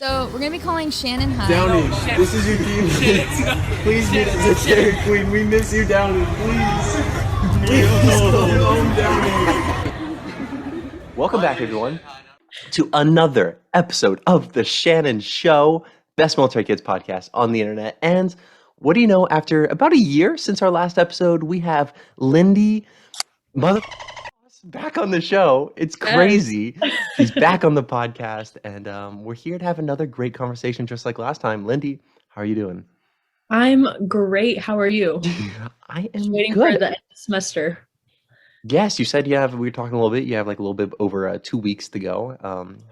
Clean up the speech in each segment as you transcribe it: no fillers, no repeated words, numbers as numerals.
So we're gonna be calling Shanon High. Downey, this is your team. Please meet us at Dairy Queen. We miss you, Downey. Please. Please go home, Downey. Welcome back, everyone, to another episode of The Shanon Show, best military kids podcast on the internet. And what do you know, after about a year since our last episode, we have Lindie Ross back on the show. It's crazy. She's back on the podcast, and we're here to have another great conversation just like last time. Lindie, how are you doing? I'm great. How are you? I am Just waiting good. for the end of the semester. Yes, you said we were talking a little bit, you have like a little bit over 2 weeks to go,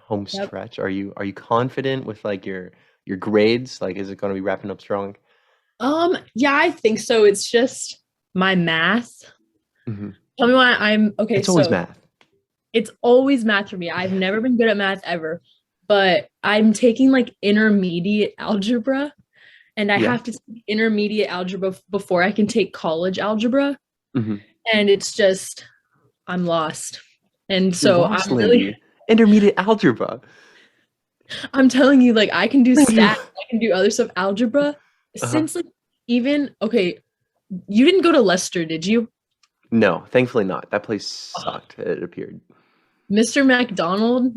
home Yep. stretch. Are you confident with like your grades? Like, is it going to be wrapping up strong? Yeah, I think so. It's just my math. Mhm. Tell me why I'm okay. It's always so math. It's always math for me. I've never been good at math ever, but I'm taking like intermediate algebra, and I Yeah. have to take intermediate algebra before I can take college algebra. Mhm. And it's just I'm lost. And You're so lost, I'm really Lindie. Intermediate algebra. I'm telling you, like I can do Thank you. stats, I can do other stuff. Algebra, since like even okay, you didn't go to Leicester, did you? No, thankfully not. That place sucked, it appeared. Mr. McDonald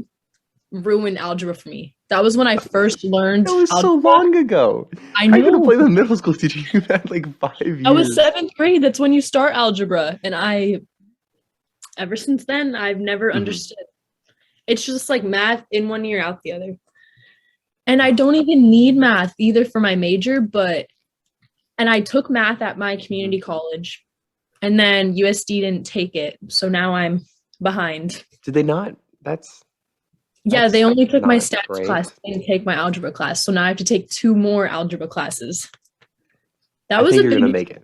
ruined algebra for me. That was when I first learned That was so algebra. long ago. I I could have know. played with a middle school teacher. You had like 5 years. I was 7th grade. That's when you start algebra. And ever since then, I've never Mhm. understood. It's just like math in one ear, out the other. And I don't even need math either for my major, and I took math at my community college, and then USD didn't take it. So now I'm behind. Did they not? Yeah, they only took my not stats great. class. They didn't take my algebra class. So now I have to take 2 more algebra classes. That I was think a you're big, gonna make it.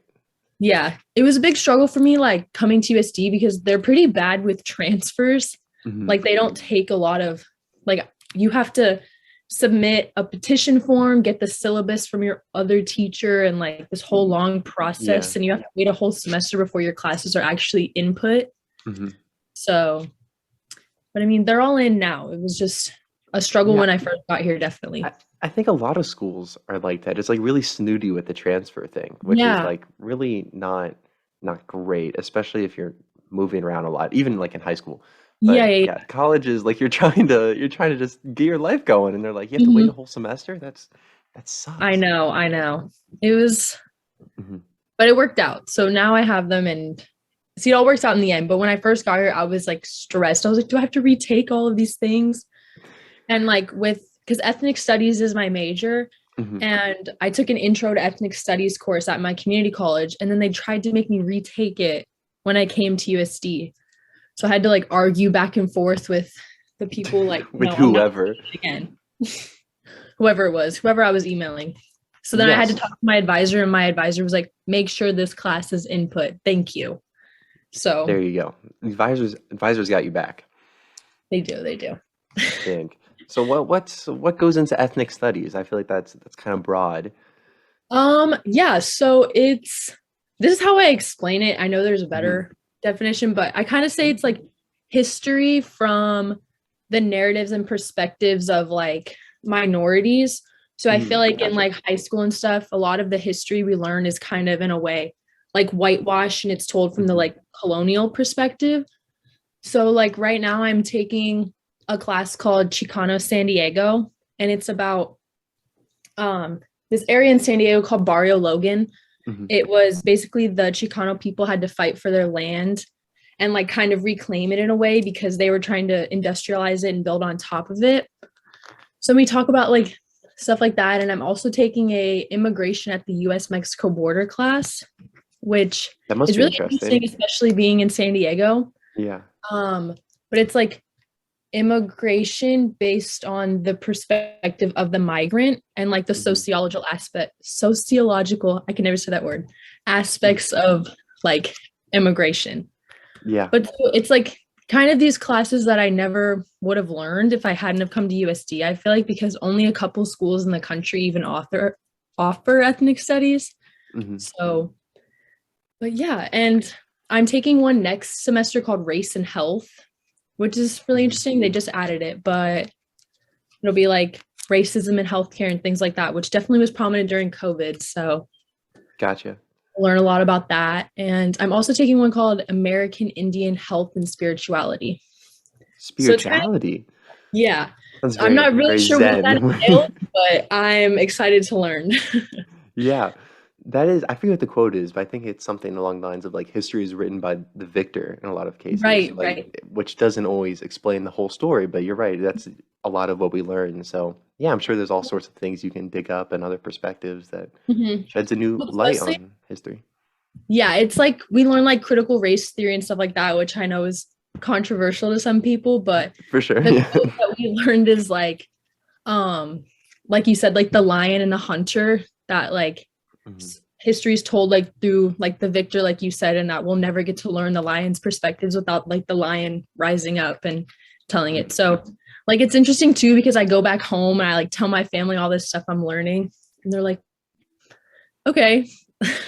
yeah, it was a big struggle for me, like coming to USD, because they're pretty bad with transfers. Mhm. Like they don't take a lot of, like you have to submit a petition form, get the syllabus from your other teacher, and like this whole long process. Yeah. And you have to wait a whole semester before your classes are actually input. Mhm. So, but I mean, they're all in now. It was just a struggle Yeah. when I first got here, definitely. I think a lot of schools are like that. It's like really snooty with the transfer thing, which is Yeah. like really not great, especially if you're moving around a lot, even like in high school. But Yeah. college is like you're trying to just get your life going, and they're like, you have to wait a whole semester. That sucks. I know. It was, Mhm. but it worked out. So now I have them, and see, it all works out in the end. But when I first got here, I was like stressed. I was like, do I have to retake all of these things? And like because ethnic studies is my major, Mhm. and I took an intro to ethnic studies course at my community college, and then they tried to make me retake it when I came to USD. So I had to like argue back and forth with the people, like With no, I'm not whoever. doing it again. whoever I was emailing. So then I had to Yes. talk to my advisor, and my advisor was like, make sure this class is input. Thank you. So There you go. Advisors got you back. they do. I think. So what goes into ethnic studies? I feel like that's kind of broad. Yeah, so this is how I explain it. I know there's a better definition, but I kind of say it's like history from the narratives and perspectives of like minorities. So I feel like in Gotcha. like high school and stuff, a lot of the history we learn is kind of in a way like whitewashed, and it's told from the like colonial perspective. So like right now I'm taking a class called Chicano San Diego, and it's about this area in San Diego called Barrio Logan. Mhm. It was basically the Chicano people had to fight for their land and like kind of reclaim it in a way, because they were trying to industrialize it and build on top of it. So we talk about like stuff like that. And I'm also taking a immigration at the US-Mexico border class, which That must is be really interesting. interesting, especially being in San Diego. Yeah. But it's like immigration based on the perspective of the migrant and like the sociological, I can never say that word, aspects of like immigration. Yeah. But so it's like kind of these classes that I never would have learned if I hadn't have come to USD. I feel like because only a couple schools in the country even offer ethnic studies. Mhm. So, but yeah, and I'm taking one next semester called Race and Health, which is really interesting. They just added it, but it'll be like racism in healthcare and things like that, which definitely was prominent during COVID. So Gotcha. learn a lot about that. And I'm also taking one called American Indian Health and Spirituality. So it's kind of, Spirituality. yeah, That's I'm not really very sure what that zen. entails, but I'm excited to learn. Yeah, that is, I forget what the quote is, but I think it's something along the lines of like history is written by the victor in a lot of cases, Right, like right. which doesn't always explain the whole story, but you're right, that's a lot of what we learn. So yeah, I'm sure there's all sorts of things you can dig up and other perspectives that Mhm. sheds a new Well, light mostly, on history. yeah, it's like we learn like critical race theory and stuff like that, which I know is controversial to some people, but For sure. the Yeah. quote that we learned is um, like you said, like the lion and the hunter, that like Mhm. history is told like through like the victor, like you said, and that we'll never get to learn the lion's perspectives without like the lion rising up and telling it. So like it's interesting too because I go back home and I like tell my family all this stuff I'm learning, and they're like, okay,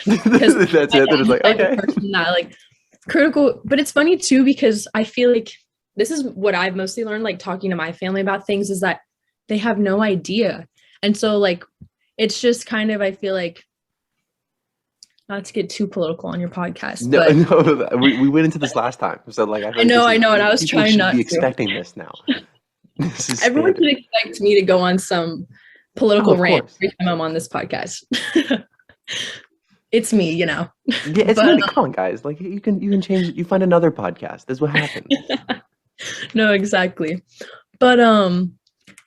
because That's my it. They're just dad's the like, type of okay. person that like critical. But it's funny too because I feel like this is what I've mostly learned like talking to my family about things is that they have no idea. And so like it's just kind of, I feel like, not to get too political on your podcast, No, but no, we went into this last time, so like I feel like this I is know, and I was people trying should not be to. expecting this now. This is Everyone standard. should expect me to go on some Oh, political of rant course. every time I'm on this podcast. It's me, you know. Yeah, it's But literally, come on, guys. Like you can change it. You find another podcast. That's what happens. no, exactly. But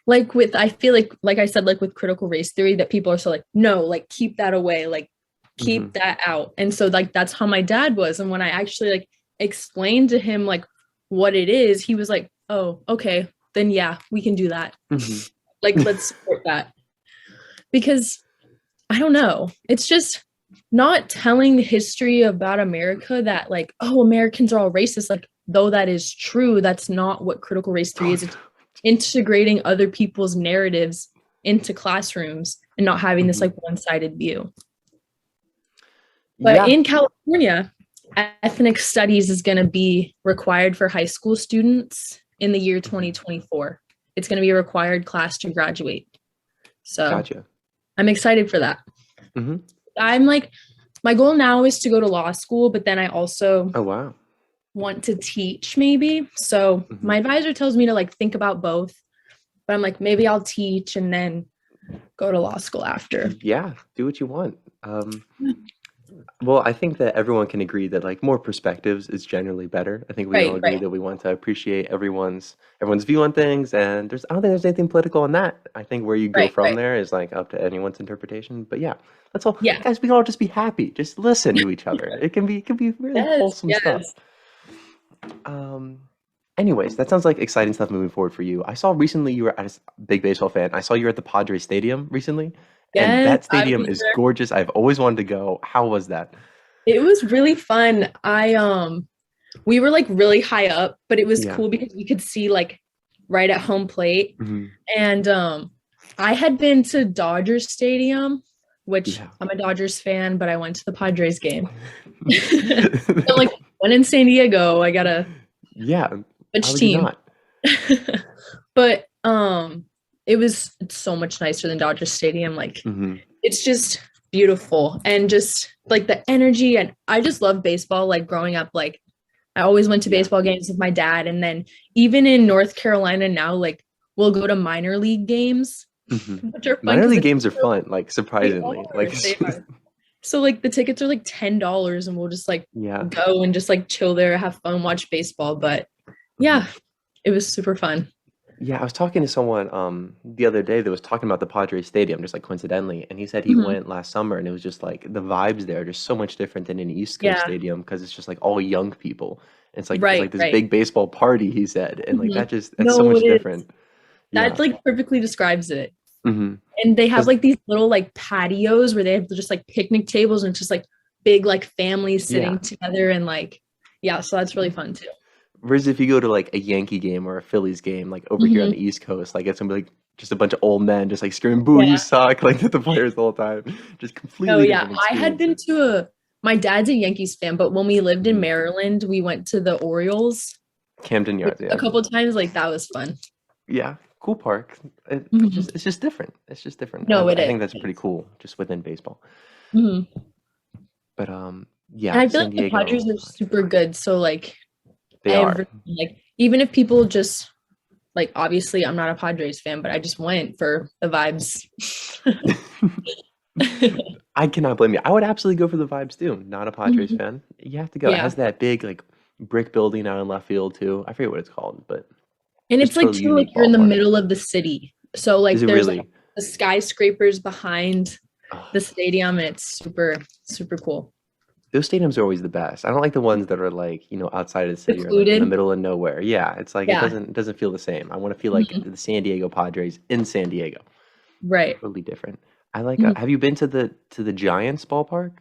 like with, I feel like I said, like with critical race theory, that people are so like, no, like keep that away, like Hmm. keep that out. And so like that's how my dad was. And when I actually like explained to him like what it is, he was like, oh, okay, then yeah, we can do that. Hmm. Like let's support that. Because I don't know, it's just not telling the history about America that like, oh, Americans are all racist. Like, though that is true, that's not what critical race theory is. It's integrating other people's narratives into classrooms and not having this Hmm. like one-sided view. But Yeah. in California, ethnic studies is going to be required for high school students in the year 2024. It's going to be a required class to graduate. So Gotcha. I'm excited for that. Hmm. I'm like, my goal now is to go to law school, but then I also Oh wow. want to teach maybe. So Hmm. my advisor tells me to like think about both, but I'm like, maybe I'll teach and then go to law school after. Yeah, do what you want. Well, I think that everyone can agree that like more perspectives is generally better. I think we all Right, agree right. that we want to appreciate everyone's view on things, and I don't think there's anything political in that. I think where you go Right, from right. there is like up to anyone's interpretation. But yeah, let's all Yeah. guys, we can all just be happy. Just listen to each other. It can be really Yes, wholesome stuff. yes. Um, anyways, that sounds like exciting stuff moving forward for you. I saw recently you were at a big baseball fan. I saw you were at the Padres Stadium recently, and Yes, that I stadium was is there. gorgeous. I've always wanted to go. How was that? It was really fun. We were like really high up, but it was Yeah. cool because you could see like right at home plate. Mhm. And I had been to Dodgers Stadium, which Yeah. I'm a Dodgers fan, but I went to the Padres game. So like when in San Diego, I gotta Yeah. Why which would you team. not? But it's so much nicer than Dodger Stadium. Like Mhm. it's just beautiful and just like the energy, and I just love baseball. Like growing up, like I always went to Yeah. baseball games with my dad, and then even in North Carolina now, like we'll go to minor league games, Mhm. which are fun Minor because league games are fun, like they surprisingly. Like are, they are. So like the tickets are like $10 and we'll just like yeah. go and just like chill there, have fun, watch baseball. But yeah, Mhm. it was super fun. Yeah, I was talking to someone the other day that was talking about the Padres Stadium, just like coincidentally, and he said he Mhm. went last summer and it was just like the vibes there are just so much different than an East Coast Yeah, stadium because it's just like all young people. It's right, like this right. big baseball party, he said, and like Mhm. that's so No, much it is. different. That Yeah. like perfectly describes it. Mm-hmm. And they have 'Cause like these little like patios where they have just like picnic tables and just like big like families yeah. sitting together and like yeah, so that's really fun too. Whereas if you go to like a Yankee game or a Phillies game, like over here on Mhm. the East Coast, like it's gonna be like just a bunch of old men just like screaming "Boo, you Yeah. suck!" like at the players the whole time. Just Oh completely yeah, different I had been experiences. to a my dad's a Yankees fan, but when we lived in Mhm. Maryland, we went to the Orioles Camden Yards, a yeah. couple times. Like that was fun. Yeah, cool park. Mhm. It's just different. It's just different. No, it I is. think that's pretty cool, just within baseball. Mhm. But And yeah, I feel San like the Diego, Padres are super good. So like they are. every like even if people just like obviously I'm not a Padres fan, but I just went for the vibes. I cannot blame you. I would absolutely go for the vibes too. Not a Padres Mhm. fan. You have to go. It Yeah. has that big like brick building out in left field too. I forget what it's called, but And just it's like totally too like unique you're in the ballpark. middle of the city. So Is like it there's like really? the skyscrapers behind Oh, the stadium and it's super, super cool. those stadiums are always the best. I don't like the ones that are like, outside of the city or like in the Secluded. middle of nowhere. Yeah, it's like Yeah. it doesn't feel the same. I want to feel like Mhm. the San Diego Padres in San Diego. Right. Totally different. I like Mhm. have you been to the Giants ballpark?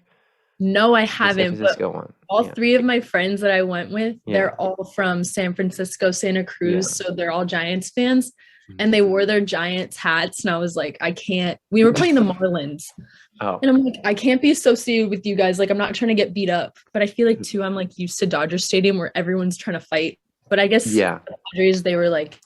No, I The San haven't, but Francisco one. all Yeah. three of my friends that I went with, Yeah. they're all from San Francisco, Santa Yeah. Cruz. So they're all Giants fans. Mhm. And they wore their Giants hats. And I was like, I can't. We were playing the Marlins. Oh. And I'm like, I can't be associated with you guys. Like, I'm not trying to get beat up. But I feel like, too, I'm like used to Dodger Stadium where everyone's trying to fight. But I guess Yeah. the Padres, they were like,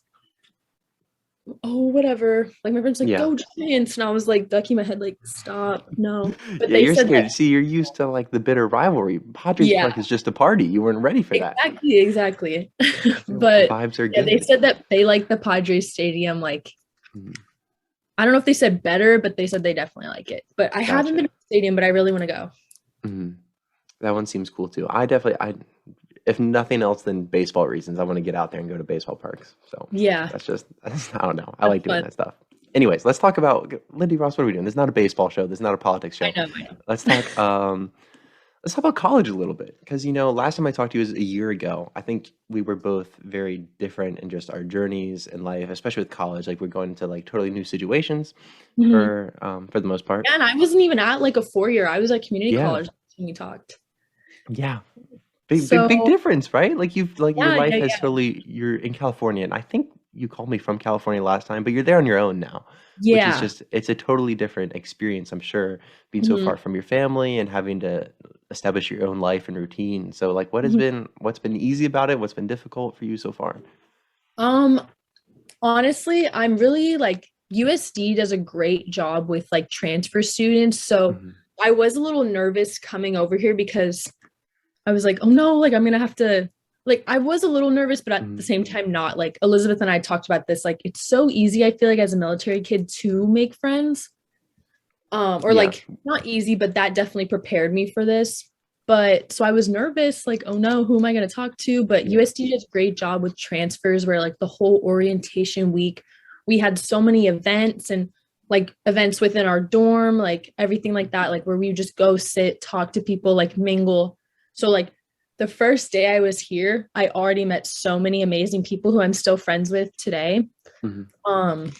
oh, whatever. Like, my friend's like, Yeah. go Giants. And I was like, ducking my head, like, stop. No. But Yeah, they you're said scared. that, See, you're used to like the bitter rivalry. Padres yeah, Park is just a party. You weren't ready for that. exactly. The But vibes are yeah, they good. said that they like the Padres Stadium. Like, Mhm. I don't know if they said better, but they said they definitely like it. But I haven't been Gotcha. to the stadium, but I really want to go. Mhm. That one seems cool too. I if nothing else than baseball reasons, I want to get out there and go to baseball parks. So Yeah, I don't know. I that's like doing fun. that stuff. Anyways, let's talk about Lindy Ross. What are we doing? This is not a baseball show. This is not a politics I show. know, I know. Let's talk. Let's talk about college a little bit because last time I talked to you was a year ago. I think we were both very different in just our journeys in life, especially with college. Like we're going into like totally new situations Mhm. for the most part. Yeah, and I wasn't even at like a 4 year. I was at community Yeah, college when we talked. yeah. Big So difference, right? Like your yeah, life yeah, has yeah, totally you're in California, and I think you called me from California last time, but you're there on your own now, which is yeah. just it's a totally different experience, I'm sure, being so Mhm, far from your family and having to establish your own life and routine. So like mhm. what's been easy about it? What's been difficult for you so far? Um, honestly, I'm really like USD does a great job with like transfer students. So Hmm. I was a little nervous coming over here because I was like, oh no, like I'm gonna have to like I was a little nervous, but at the Hmm. same time not. Like Elizabeth and I talked about this. Like it's so easy, I feel like as a military kid to make friends. Or Yeah. like not easy, but that definitely prepared me for this. But so I was nervous, like, oh no, who am I gonna talk to? But Yeah. USD does a great job with transfers where like the whole orientation week, we had so many events and like events within our dorm, like everything like that, like where we would just go sit, talk to people, like mingle. So like the first day I was here, I already met so many amazing people who I'm still friends with today. Hmm. Um,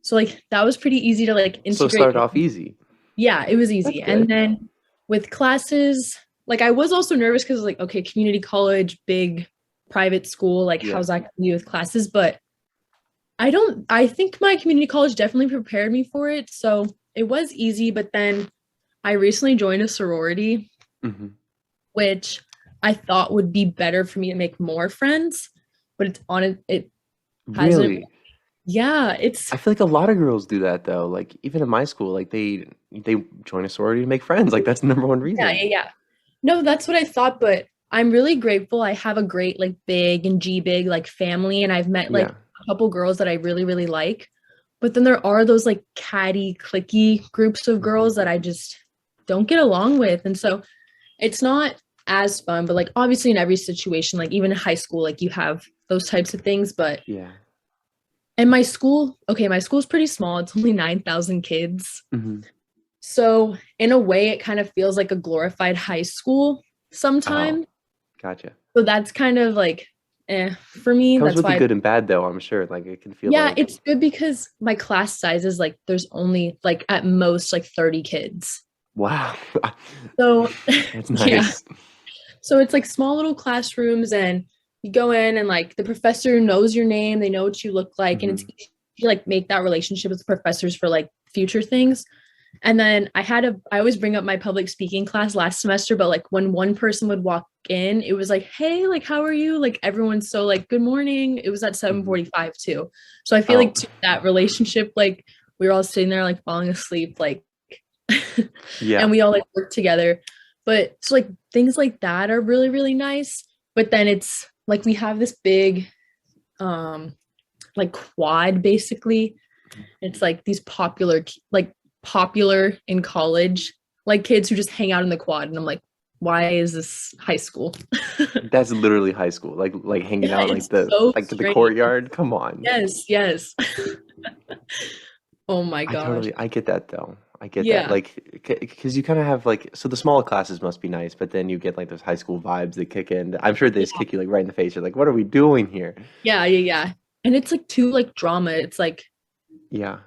so like that was pretty easy to like So it integrate. started off easy. Yeah, it was That's easy. And good. then with classes, like I was also nervous because like, okay, community college, big private school, like Yeah. how's that gonna be with classes? But I think my community college definitely prepared me for it. So it was easy, but then I recently joined a sorority, Hmm. which I thought would be better for me to make more friends, but it hasn't. Really? Yeah, I feel like a lot of girls do that though. Like even in my school, like they join a sorority to make friends. Like that's the number one yeah, reason. yeah, yeah. No, that's what I thought, but I'm really grateful. I have a great like big and G big like family, and I've met like Yeah. a couple girls that I really, really like. But then there are those like catty, clicky groups of Mhm. girls that I just don't get along with. And so it's not as fun, but like obviously in every situation, like even in high school, like you have those types of things. But Yeah. and my school, okay, my school's pretty small. It's only 9,000 kids. Hmm. So in a way, it kind of feels like a glorified high school Oh, sometimes. gotcha. So that's kind of like, for me. Comes That's with the why, good and bad though, I'm sure. Like it can feel yeah, like, it's good because my class size is like, there's only like at most like 30 kids. wow. So, That's yeah. nice. So it's like small little classrooms and you go in and like the professor knows your name, they know what you look like, and it's Hmm. easy to like make that relationship with the professors for like future things. And then I always bring up my public speaking class last semester, but like when one person would walk in, it was like, hey, like, how are you? Like everyone's so like, good morning. It was at 7:45 too. So I feel like to that relationship, like we were all sitting there like falling asleep, like, Yeah. and we all like work together. But so like things like that are really, really nice. But then it's like we have this big like quad basically. It's like these popular in college, like kids who just hang out in the quad. And I'm like, why is this high school? That's literally high school. Like hanging Yeah, out in it's so the strange. courtyard. Come on. Yes. Oh my gosh. I get that though. I get that. Yeah. Like, because you kind of have like, so the smaller classes must be nice, but then you get like those high school vibes that kick in. I'm sure they just kick you like right in the face. You're like, what are we doing here? Yeah. And it's like too like drama. It's like Yeah.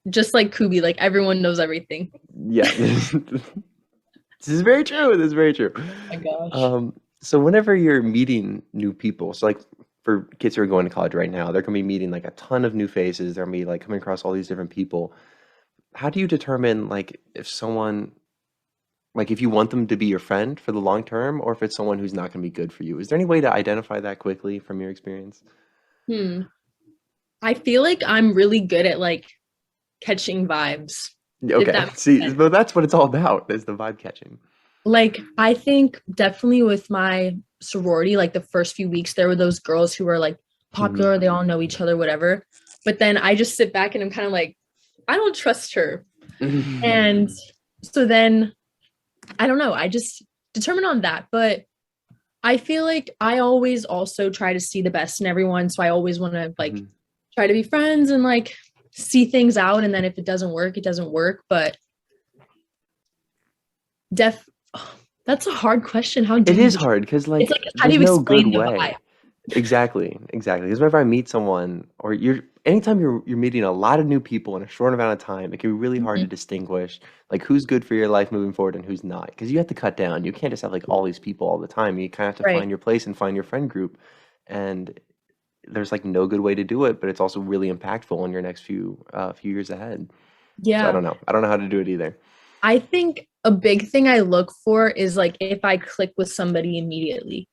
just like Kubi, like everyone knows everything. Yeah. This is very true. This is very true. Oh my gosh. So whenever you're meeting new people, so like for kids who are going to college right now, they're gonna be meeting like a ton of new faces. They're gonna be like coming across all these different people. How do you determine like if someone like if you want them to be your friend for the long term or if it's someone who's not gonna be good for you? Is there any way to identify that quickly from your experience? I feel like I'm really good at like catching vibes. Okay. See, well, that's what it's all about, is the vibe catching. Like, I think definitely with my sorority, like the first few weeks, there were those girls who were like popular, they all know each other, whatever. But then I just sit back and I'm kind of like, I don't trust her. And so then, I don't know, I just determine on that. But I feel like I always also try to see the best in everyone. So I always want to like try to be friends and like see things out. And then if it doesn't work, it doesn't work. But that's a hard question. It is hard because like, how do you there's no explain good the way. vibe? Exactly. Because whenever I meet someone, or anytime you're meeting a lot of new people in a short amount of time, it can be really hard to distinguish like who's good for your life moving forward and who's not. Because you have to cut down. You can't just have like all these people all the time. You kind of have to find your place and find your friend group. And there's like no good way to do it, but it's also really impactful in your next few years ahead. Yeah. So I don't know. I don't know how to do it either. I think a big thing I look for is like if I click with somebody immediately.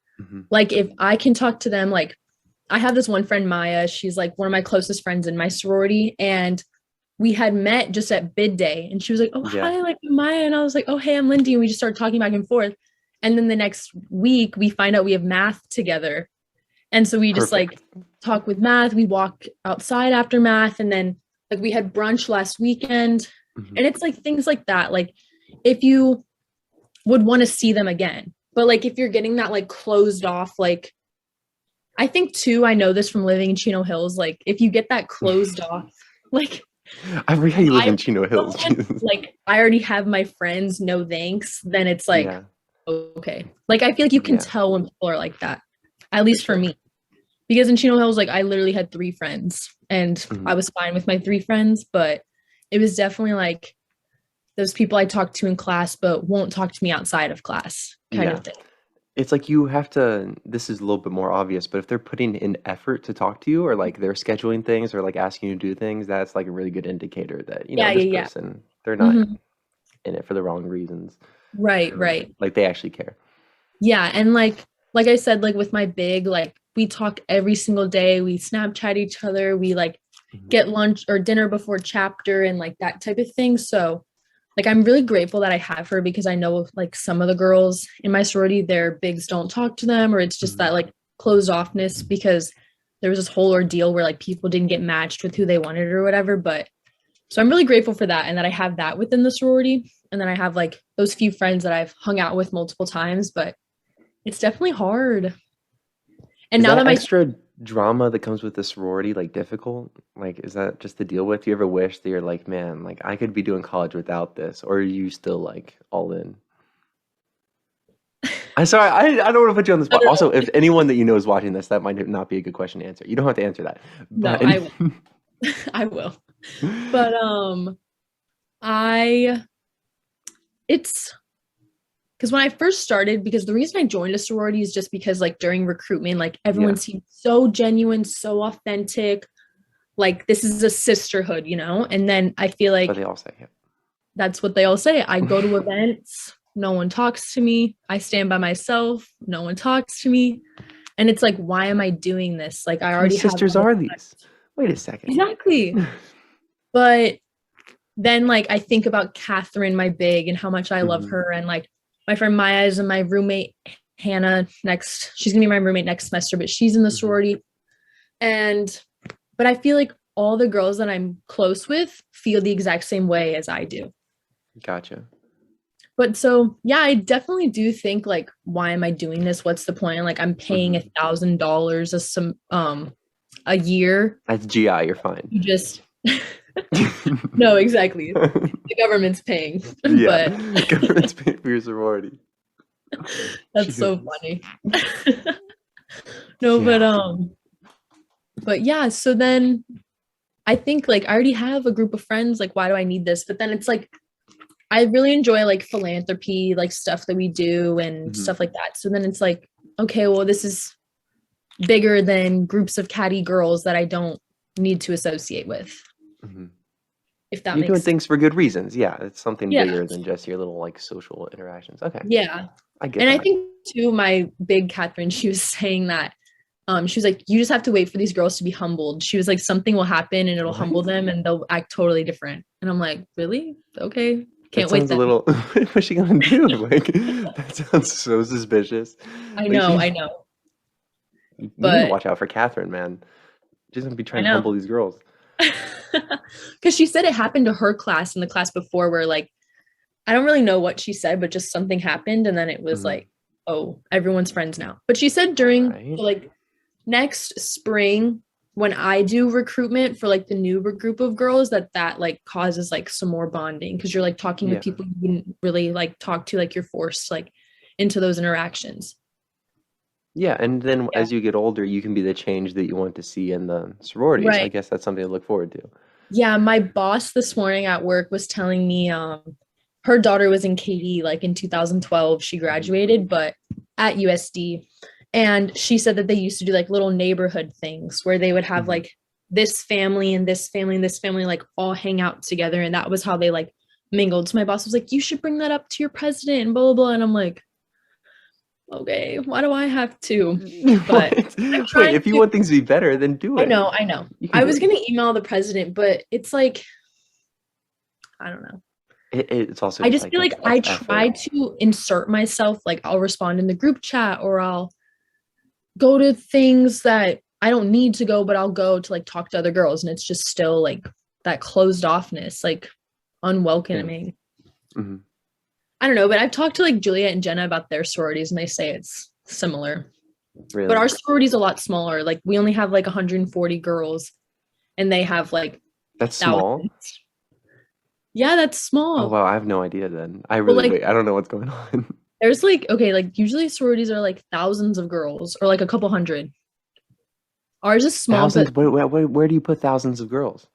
Like if I can talk to them, like I have this one friend, Maya, she's like one of my closest friends in my sorority. And we had met just at bid day and she was like, oh, hi, like Maya. And I was like, oh, hey, I'm Lindie. And we just started talking back and forth. And then the next week we find out we have math together. And so we just like talk with math. We walk outside after math. And then like we had brunch last weekend. And it's like things like that. Like if you would want to see them again, but like if you're getting that like closed off, like I think too, I know this from living in Chino Hills, like if you get that closed off, like I forget you live in Chino Hills. Like I already have my friends, no thanks, then it's like okay. Like I feel like you can tell when people are like that, at least for me. Because in Chino Hills, like I literally had 3 friends and I was fine with my 3 friends, but it was definitely like those people I talk to in class, but won't talk to me outside of class kind of thing. It's like you have to, this is a little bit more obvious, but if they're putting in effort to talk to you or like they're scheduling things or like asking you to do things, that's like a really good indicator that, you know, this person, they're not in it for the wrong reasons. Right. Like they actually care. Yeah. And like I said, like with my big, like we talk every single day, we Snapchat each other, we like get lunch or dinner before chapter and like that type of thing. So like I'm really grateful that I have her because I know like some of the girls in my sorority, their bigs don't talk to them or it's just that like closed offness because there was this whole ordeal where like people didn't get matched with who they wanted or whatever. But so I'm really grateful for that and that I have that within the sorority. And then I have like those few friends that I've hung out with multiple times, but it's definitely hard. And now that my extra drama that comes with the sorority like difficult? Like is that just to deal with? Do you ever wish that you're like, man, like I could be doing college without this, or are you still like all in? I'm sorry, I don't want to put you on the spot. Also, if anyone that you know is watching this, that might not be a good question to answer. You don't have to answer that. But... No, I will. I will. But it's because when I first started, because the reason I joined a sorority is just because like during recruitment, like everyone seemed so genuine, so authentic. Like this is a sisterhood, you know? And then I feel like but they all say that's what they all say. I go to events, no one talks to me. I stand by myself, no one talks to me. And it's like, why am I doing this? Like, I already Whose sisters have are these? Wait a second. exactly. But then like I think about Catherine, my big, and how much I love her, and like my friend Maya is my roommate Hannah she's gonna be my roommate next semester, but she's in the sorority. But I feel like all the girls that I'm close with feel the exact same way as I do. Gotcha. But so yeah, I definitely do think like, why am I doing this? What's the point? Like, I'm paying $1,000 a year. That's GI, you're fine. You just no, exactly. The government's paying. Yeah, But government's paying for your sorority. that's so funny. No, Yeah. but yeah, so then I think like I already have a group of friends, like why do I need this? But then it's like I really enjoy like philanthropy, like stuff that we do and stuff like that. So then it's like, okay, well, this is bigger than groups of catty girls that I don't need to associate with. If that You're makes doing sense. things for good reasons. Yeah, it's something Yeah. bigger than just your little like social interactions. Okay. Yeah. I get And that. I think too, my big Catherine, she was saying that she was like, you just have to wait for these girls to be humbled. She was like, something will happen and it'll humble them and they'll act totally different. And I'm like, really? Okay. Can't wait. Sounds a little. What's she gonna do? Like, that sounds so suspicious. I Like, know. You need But to watch out for Catherine, man. She's gonna be trying to know. humble these girls. because she said it happened to her class in the class before, where like I don't really know what she said, but just something happened, and then it was like, oh, everyone's friends now. But she said during so, like next spring, when I do recruitment for like the new group of girls, that like causes like some more bonding, because you're like talking with people you wouldn't really like talk to, like you're forced like into those interactions. Yeah, and then as you get older, you can be the change that you want to see in the sororities. Right. I guess that's something to look forward to. Yeah, my boss this morning at work was telling me her daughter was in KD like in 2012. She graduated, but at USD. And she said that they used to do like little neighborhood things where they would have like this family and this family and this family like all hang out together. And that was how they like mingled. So my boss was like, you should bring that up to your president and blah, blah, blah. And I'm like, okay, why do I have to? But wait, if you want things to be better, then do it. I know. I was going to email the president, but it's like, I don't know. It's also I just like feel like I try to insert myself. Like I'll respond in the group chat, or I'll go to things that I don't need to go, but I'll go to like talk to other girls. And it's just still like that closed offness, like unwelcoming. I don't know, but I've talked to like Juliet and Jenna about their sororities, and they say it's similar. Really? But our sorority is a lot smaller. Like we only have like 140 girls, and they have like that's small. Yeah, that's small. Oh wow, I have no idea then. I don't know what's going on. There's like, okay, like usually sororities are like thousands of girls or like a couple hundred. Ours is small. Thousands? But where do you put thousands of girls?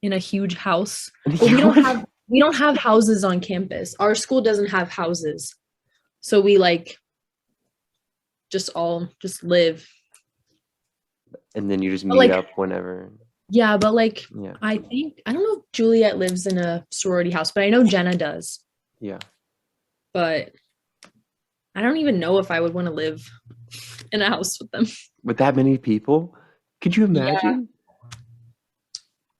In a huge house. But we don't have houses on campus. Our school doesn't have houses. So we like just live. And then you just meet up whenever. Yeah, but like I don't know if Juliet lives in a sorority house, but I know Jenna does. Yeah. But I don't even know if I would want to live in a house with them. With that many people? Could you imagine? Yeah.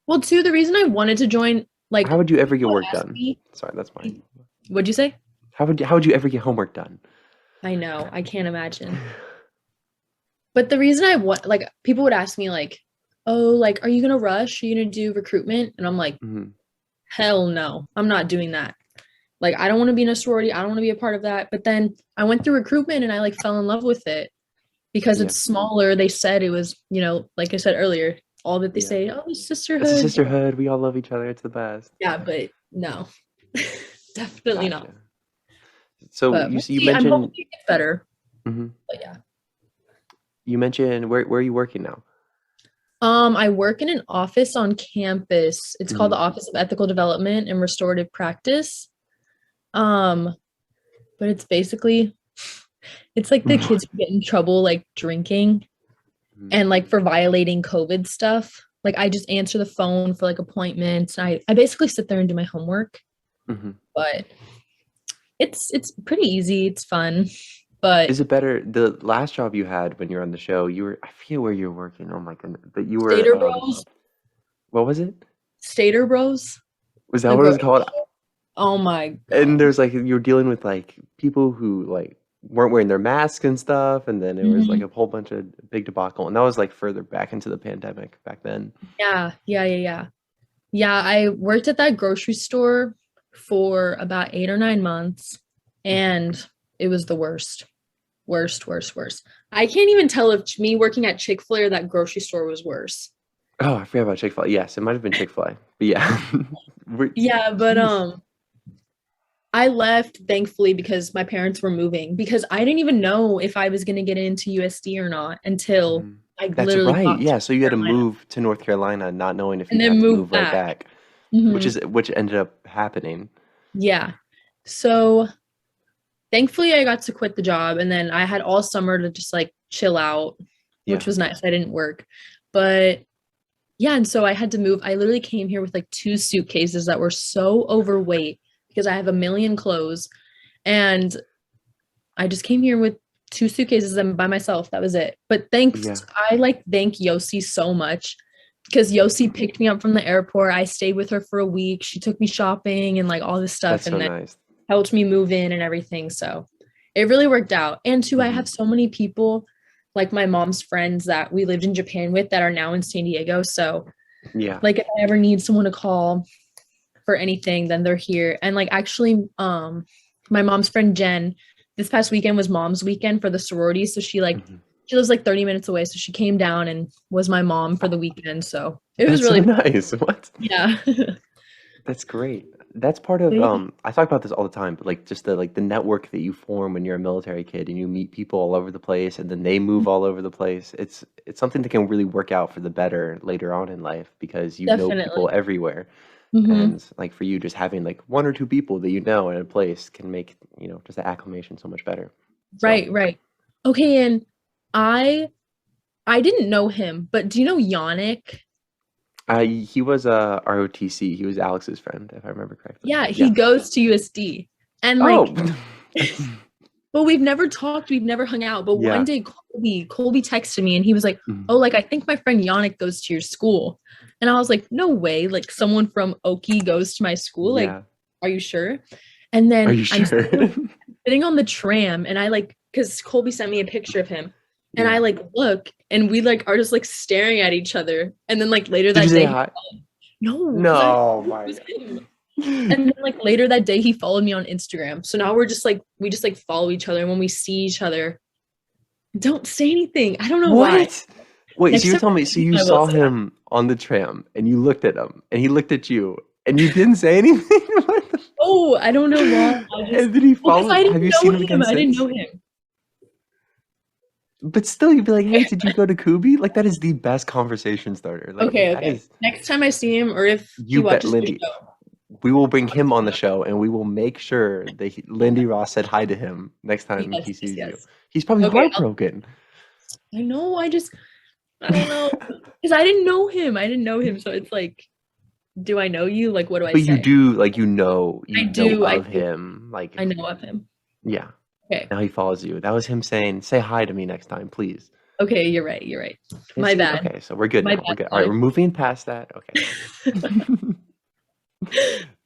Well, too, the reason I wanted to join, like, how would you ever get work done? Sorry, that's mine. What'd you say? How would you ever get homework done? I know, I can't imagine. But the reason I want, like, people would ask me, like, oh, like, are you gonna rush? Are you gonna do recruitment? And I'm like, hell no, I'm not doing that. Like, I don't want to be in a sorority. I don't want to be a part of that. But then I went through recruitment and I like fell in love with it because it's smaller. They said it was, you know, like I said earlier, all that they say, oh, sisterhood. It's a sisterhood. We all love each other. It's the best. Yeah, but no, definitely not. So but you mentioned I'm hoping it gets better. But yeah. You mentioned where are you working now? I work in an office on campus. It's called the Office of Ethical Development and Restorative Practice. But it's basically, it's like the kids who get in trouble, like drinking and like for violating COVID stuff. Like I just answer the phone for like appointments. I basically sit there and do my homework. Mhm. but it's pretty easy. It's fun, but Is it better? The last job you had when you were on the show, you were, I forget where you were working. Oh my goodness. But you were, Stater Bros, what was it? Stater Bros, Was that the what it was grocery called? store. Oh my And god. there's like, you were dealing with like people who like weren't wearing their masks and stuff. And then it was like Mhm. a whole bunch of big debacle. And that was like further back into the pandemic back then. Yeah. Yeah, I worked at that grocery store for about 8 or 9 months, and it was the worst. Worst. I can't even tell if me working at Chick-fil-A or that grocery store was worse. Oh, I forgot about Chick-fil-A. Yes, it might have been Chick-fil-A. But yeah. Yeah, but Jeez. I left thankfully because my parents were moving because I didn't even know if I was going to get into USD or not until Mhm. I That's literally right. got to Yeah, so you had to Carolina move to North Carolina not knowing if and you'd then have to move move right back. back, Hmm. which ended up happening. Yeah. So thankfully I got to quit the job, and then I had all summer to just like chill out, which Yeah. was nice. I didn't work. But yeah, and so I had to move. I literally came here with like 2 suitcases that were so overweight because I have a million clothes, and I just came here with 2 suitcases and by myself. That was it. But Yeah. I like thank Yossi so much because Yossi picked me up from the airport. I stayed with her for a week. She took me shopping and like all this stuff, That's so and then nice. helped me move in and everything. So it really worked out. And two, I Mhm. have so many people, like my mom's friends that we lived in Japan with, that are now in San Diego. So Yeah. like if I ever need someone to call for anything, then they're here. And like actually, my mom's friend Jen, this past weekend was mom's weekend for the sorority. So Mhm. she lives like 30 minutes away. So she came down and was my mom for the weekend. So it was That's so really, nice. What? yeah. That's great. That's part of I talk about this all the time, but like just the network that you form when you're a military kid and you meet people all over the place and then they move all over the place. It's something that can really work out for the better later on in life because you know people Definitely. everywhere. Hmm. And like for you, just having like one or two people that you know in a place can make, just the acclimation so much better. So Right. Okay, and I I didn't know him, but do you know Yannick? he was ROTC. He was Alex's friend, if I remember correctly. Yeah, he Yeah. goes to USD. And Oh, like, but we've never talked, we've never hung out. But one yeah. day Colby texted me and he was like, Mhm. "Oh, like I think my friend Yannick goes to your school." And I was like, "No way, like someone from Oki goes to my school. Like, Yeah. are you sure?" And Are then you I'm sure? sitting on the tram and I like because Colby sent me a picture of him. And I Yeah. like look and we like are just like staring at each other. And then like later Did you that say day, hi? no, because I No, it my was him. God. And then like later that day he followed me on Instagram. So now we're just like we just like follow each other, and when we see each other, don't say anything. I don't know why. What? Wait, so Next you're time telling me, so you I will saw say hi. him on the tram and you looked at him and he looked at you and you didn't say anything? What the Oh, I don't know why. I just And did he well, because follow? I Have didn't you know seen him him. again I didn't since? know him. But still, you'd be like, hey, did you go to Kubi? Like, that is the best conversation starter. Like, that Okay. is, Next time I see him, or if he you bet, watches the Lindy. show. We will bring him on the show and we will make sure that Lindie Ross said hi to him next time he sees you. Yes. He's probably Okay, heartbroken. I know. I don't know. Because I didn't know him. I didn't know him. So it's like, do I know you? Like, what do I But you say? do, like, you I know do. I of do. him. Like, I know of him. yeah. Okay. Now he follows you. That was him saying, say hi to me next time, please. Okay, you're right. You're right. And My see, bad. okay, so we're good My now. We're bad. good. All right, we're moving past that. Okay.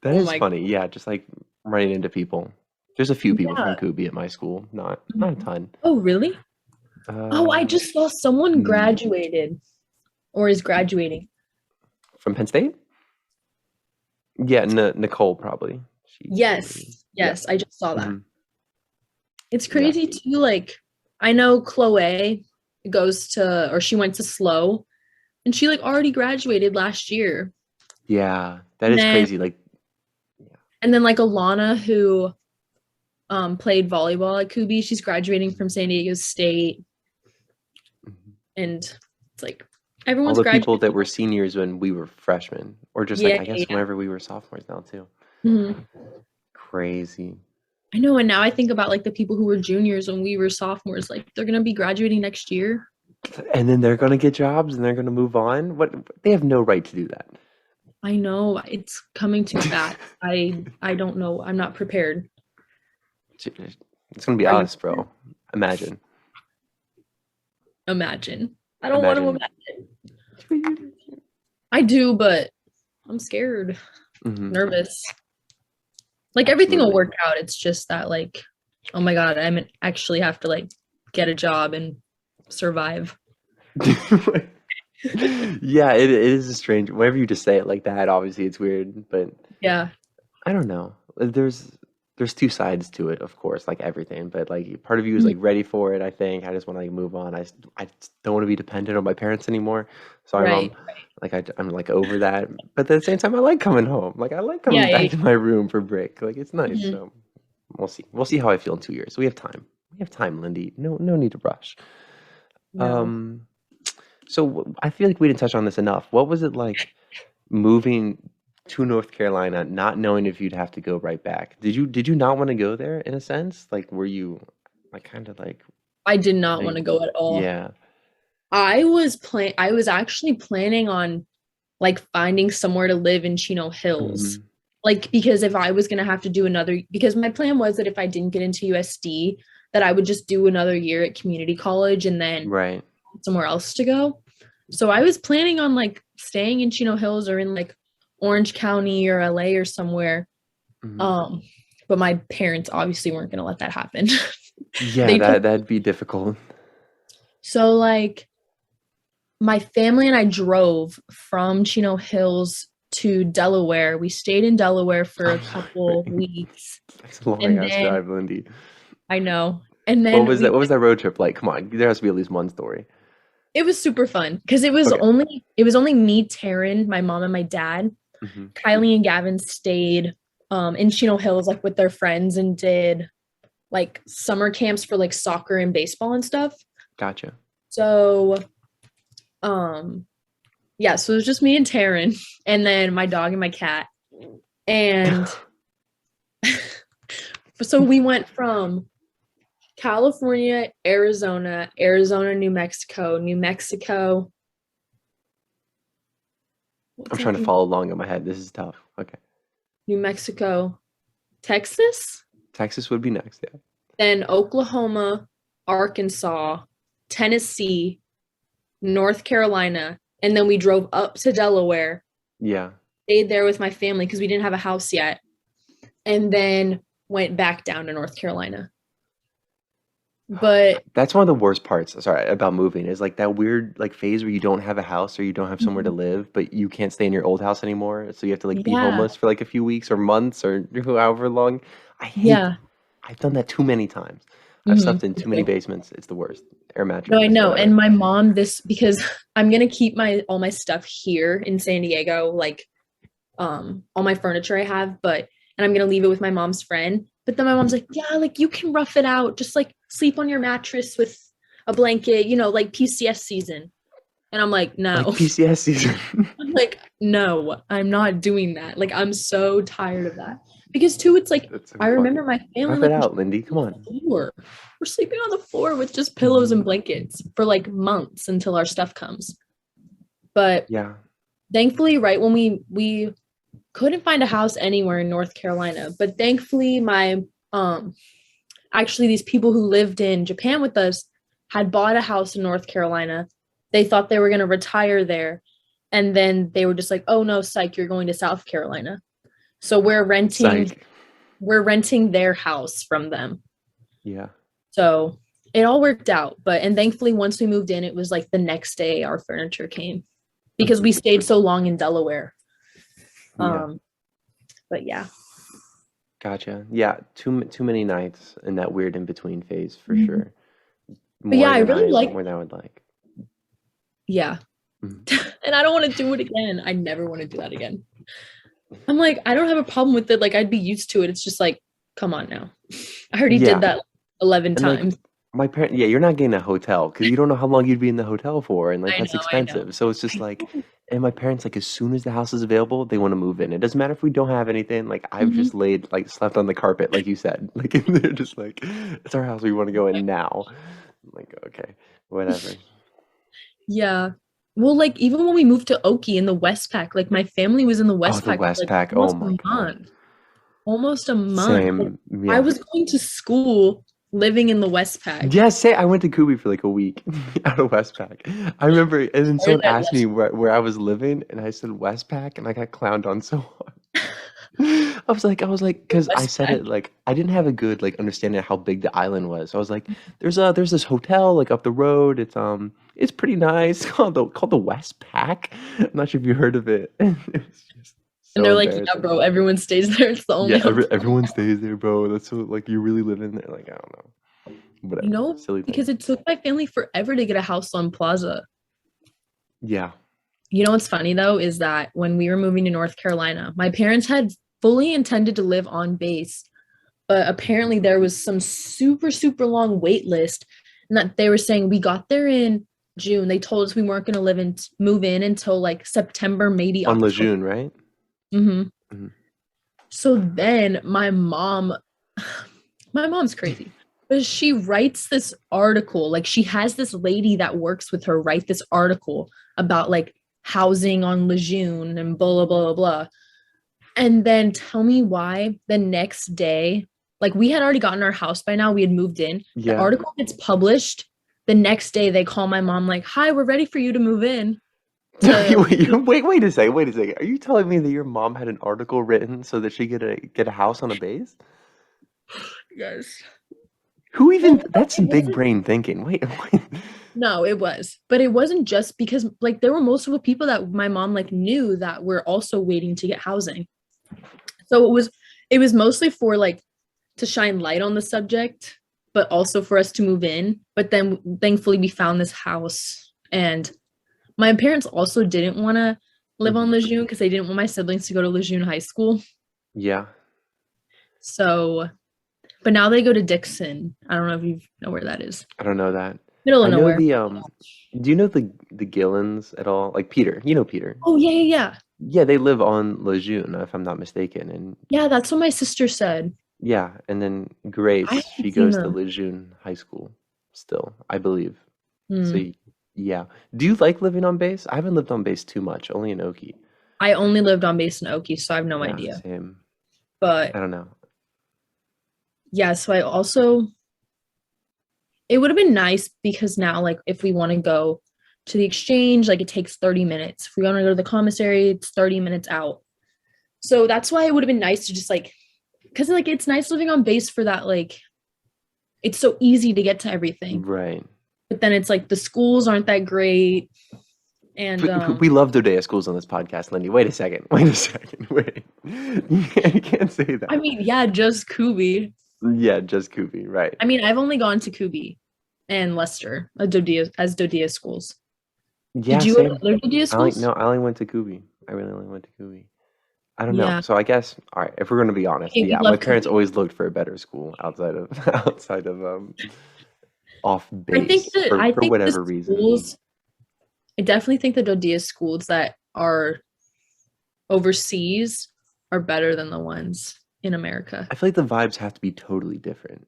That Oh is my funny. Yeah, just like running into people. There's a few people yeah. from Kubi at my school, not a ton. Oh, really? Oh, I Uh, just saw someone hmm, graduated or is graduating. from Penn State? Yeah, Nicole probably. Yeah. Yes, I just saw that. Hmm. It's Yeah. crazy too. Like, I know Chloe goes to, or she went to SLO, and she like already graduated last year. Yeah, that And is then, crazy. Like, like Alana, who played volleyball at Kubi, she's graduating from San Diego State, mhm. and it's like All everyone's the people that graduating. were seniors when we were freshmen, or just like Yeah, I guess yeah. whenever we were sophomores now too. Mhm. Crazy. I know, and now I think about like the people who were juniors when we were sophomores, like they're gonna be graduating next year. And then they're gonna get jobs and they're gonna move on. What they have no right to do that. I know it's coming too fast. I don't know. I'm not prepared. It's gonna be Are you us, bro. Imagine. imagine? I don't want to Imagine. imagine. I do, but I'm scared, Mhm. nervous. Like everything will Absolutely. work out. It's just that like, oh my God, actually have to like get a job and survive. Yeah, it is a strange. Whenever you just say it like that, obviously it's weird, but Yeah. I don't know. There's two sides to it, of course, like everything. But like part of you is Mhm. like ready for it. I think I just want to like move on. I just don't want to be dependent on my parents anymore. So Right. like I'm like over that. But at the same time, I like coming home. Like I like Yeah. coming back to my room for break. Like it's nice. Mhm. So we'll see. We'll see how I feel in 2 years. We have time. We have time, Lindy. No need to rush. No. Um. So I feel like we didn't touch on this enough. What was it like moving to North Carolina, not knowing if you'd have to go right back? Did you not want to go there in a sense? Like were you like kind of like I did not want like to go at all. yeah. I was actually planning on like finding somewhere to live in Chino Hills. Hmm. Like because if I was gonna have to do another because my plan was that if I didn't get into USD, that I would just do another year at community college and then Right. somewhere else to go. So I was planning on like staying in Chino Hills or in like Orange County or LA or somewhere. Hmm. Um, but my parents obviously weren't gonna let that happen. Yeah, They took that'd be difficult. so like my family and I drove from Chino Hills to Delaware. We stayed in Delaware for a couple weeks. That's a long And ass then drive, Lindy. I know. And What then was that? What was that road trip like? Come on, there has to be at least one story. it was super fun because Okay. it was only me, Taryn, my mom, and my dad. Hmm. Kylie and Gavin stayed in Chino Hills like with their friends and did like summer camps for like soccer and baseball and stuff. Gotcha. So um yeah, so it was just me and Taryn and then my dog and my cat. And so we went from California, Arizona, New Mexico, New Mexico. I'm What's trying to after follow along in my head. This is tough. Okay. New Mexico, Texas, Texas would be next. Yeah. then Oklahoma, Arkansas, Tennessee, North Carolina, and then we drove up to Delaware, Yeah. stayed there with my family because we didn't have a house yet, and then went back down to North Carolina. But That's one of the worst parts, sorry, about moving is like that weird like phase where you don't have a house or you don't have somewhere to live, but you can't stay in your old house anymore. So you have to like be yeah, homeless for like a few weeks or months or however long. I hate yeah. I've done that too many times. I've slept in too many Mhm. basements. It's the worst. Air No, I mattresses, know. whatever. And my mom, this because I'm gonna keep my all my stuff here in San Diego, like all my furniture I have, but and I'm gonna leave it with my mom's friend. But then my mom's like, yeah, like you can rough it out, just like sleep on your mattress with a blanket, like PCS season. And I'm like, Like no. PCS season. I'm like, no, I'm not doing that. Like I'm so tired of that. Because too, it's like That's so I remember funny. my family Rough it like out, Lindy. Come on. we're sleeping on the floor with just pillows and blankets for like months until our stuff comes. But Yeah. thankfully, right when we couldn't find a house anywhere in North Carolina, but thankfully my actually these people who lived in Japan with us had bought a house in North Carolina. They thought they were going to retire there, and then they were just like, "Oh no, psych, you're going to South Carolina." So Psych. we're renting their house from them. Yeah. So it all worked out, and thankfully once we moved in, it was like the next day our furniture came because we stayed so long in Delaware. Yeah. But yeah. Gotcha. Yeah, too many nights in that weird in between phase for Mhm. sure. But yeah, I really like More than I would like. yeah. Mhm. And I don't want to do it again. I never want to do that again. I'm like, I don't have a problem with it. Like, I'd be used to it. It's just like, come on now. I already Yeah, did that 11 and like times. my parent, yeah, you're not getting a hotel because you don't know how long you'd be in the hotel for, and like I that's know, I know. expensive. So it's just like, and my parents like as soon as the house is available, they want to move in. It doesn't matter if we don't have anything. Like I've Mhm. just laid like slept on the carpet, like you said, like and they're just like, it's our house. We want to go in now. I'm like okay, whatever. Yeah. Well, like even when we moved to Oki in the Westpac, like my family was in the Oh, Westpac the for like Westpac. Oh almost my a god. month. Almost a month. Like, Same. I Yeah. was going to school living in the Westpac. Yeah, say I went to Kubi for like a week out of Westpac. I remember, and then someone Started at asked me where I was living, and I said Westpac, and I got clowned on so hard. I was like, because I said Westpac. it like I didn't have a good like understanding of how big the island was. I was like, there's this hotel like up the road. It's pretty nice called the Westpac. I'm not sure if you heard of it. It was just And so they're like, yeah, embarrassing. bro, everyone stays there. It's the only Yeah, hotel. everyone stays there, bro. That's so like you really live in there. Like I don't know, whatever, You know, silly thing. because it took my family forever to get a house on Plaza. Yeah. You know what's funny though is that when we were moving to North Carolina, my parents had fully intended to live on base, but apparently there was some super, super long wait list. And that they were saying we got there in June. They told us we weren't going to move in until like September, maybe On October. Lejeune, right? Mm-hmm. Mhm. So then my mom's crazy. But she writes this article, like she has this lady that works with her write this article about like housing on Lejeune and blah, blah, blah, blah. And then tell me why the next day, like we had already gotten our house by now, we had moved in. The Yeah. article gets published. The next day they call my mom like, hi, we're ready for you to move in. Wait a second. Are you telling me that your mom had an article written so that she could get a house on a base? Yes. Who even? That's some it big wasn't- brain thinking. Wait. No, it was. But it wasn't just because like there were multiple people that my mom like knew that were also waiting to get housing. So it was mostly for like to shine light on the subject, but also for us to move in. But then thankfully we found this house, and my parents also didn't want to live on Lejeune because they didn't want my siblings to go to Lejeune High School. Yeah. So, but now they go to Dixon. I don't know if you know where that is. I don't know that. Middle I of know nowhere. Do you know the Gillens at all? Like Peter. You know Peter. Oh yeah. Yeah, they live on Lejeune, if I'm not mistaken. And Yeah, that's what my sister said. yeah, and then Grace, I she haven't goes seen to them. Lejeune High School still, I believe. So Hmm. yeah. Do you like living on base? I haven't lived on base too much, only in Oki. I only lived on base in Oki, so I have no Yeah, idea. same. But I don't know. yeah, so I also it would have been nice because now like if we want to go to the exchange, like it takes 30 minutes. If we want to go to the commissary, it's 30 minutes out. So that's why it would have been nice to just like because like it's nice living on base for that, like it's so easy to get to everything. Right. But then it's like the schools aren't that great. And We love Dodea schools on this podcast, Lindie. Wait a second. Wait. You can't say that. I mean, yeah, just Kubi. Yeah, just Kubi, right. I mean, I've only gone to Kubi and Leicester as Dodea schools. Yeah, Did you same. go to other Dodea schools? I only went to Kubi. I really only went to Kubi. I don't know. Yeah. So I guess, all right, if we're going to be honest, Okay, we yeah, love my parents Kubi. always looked for a better school outside of off I think base that for whatever reason. I definitely think the Dodea schools that are overseas are better than the ones in America. I feel like the vibes have to be totally different,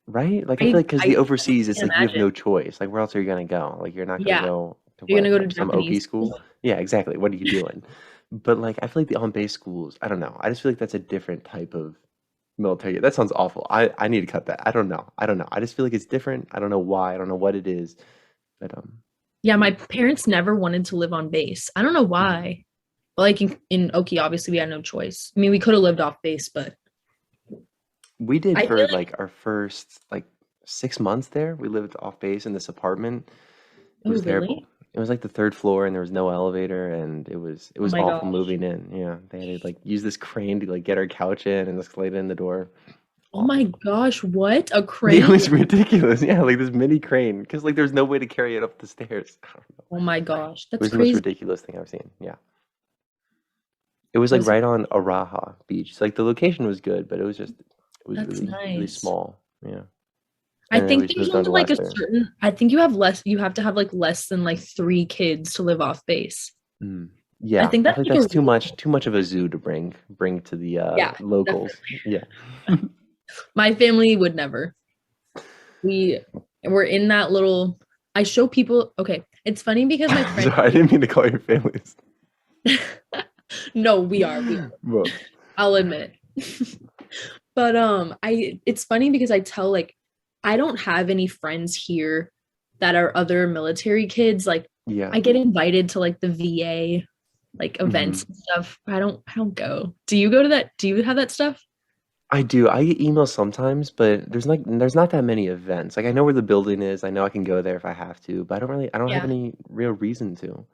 right? Like I feel like because I the overseas, it's can't like you have no imagine. choice. Like where else are you gonna go? Like you're not gonna Yeah. go to You're what? gonna go to Like some OP Japanese school? school. Yeah, exactly. What are you doing? But like I feel like the on-base schools, I don't know. I just feel like that's a different type of military. That sounds awful. I need to cut that. I don't know. I just feel like it's different. I don't know why. I don't know what it is. But Yeah, my parents never wanted to live on base. I don't know why. But like in Oki, obviously we had no choice. I mean, we could have lived off base, but we did I for feel like like our first like 6 months there. We lived off base in this apartment. It oh was terrible. really? It was like the third floor and there was no elevator and it was Oh my awful gosh. moving in. Yeah. They had to like use this crane to like get our couch in and escalate in the door. Oh my Awful. gosh, what? A It crane? was ridiculous. Yeah, like this mini crane. Because like there's no way to carry it up the stairs. I don't know. Oh my gosh, It that's was the most crazy. ridiculous thing I've seen. Yeah. It was like Was- right on Araha Beach. Like the location was good, but it was That's really, really nice. small. Yeah. I And then we think just there's moved on only to like a Leicester. certain I think you have to have like less than like 3 kids to live off base. Yeah, think I that's think like a that's too much of a zoo to bring to the Yeah, locals. Yeah. My family would never. We're in that little I show people okay, It's funny because my friend. Sorry, I didn't mean to call your families. No, we are. Well, I'll admit. But it's funny because I tell like I don't have any friends here that are other military kids. Like yeah. I get invited to like the VA like events and stuff. I don't go. Do you go to that? Do you have that stuff? I do. I get emails sometimes, but there's not that many events. Like I know where the building is. I know I can go there if I have to, but I don't have Yeah. any real reason to.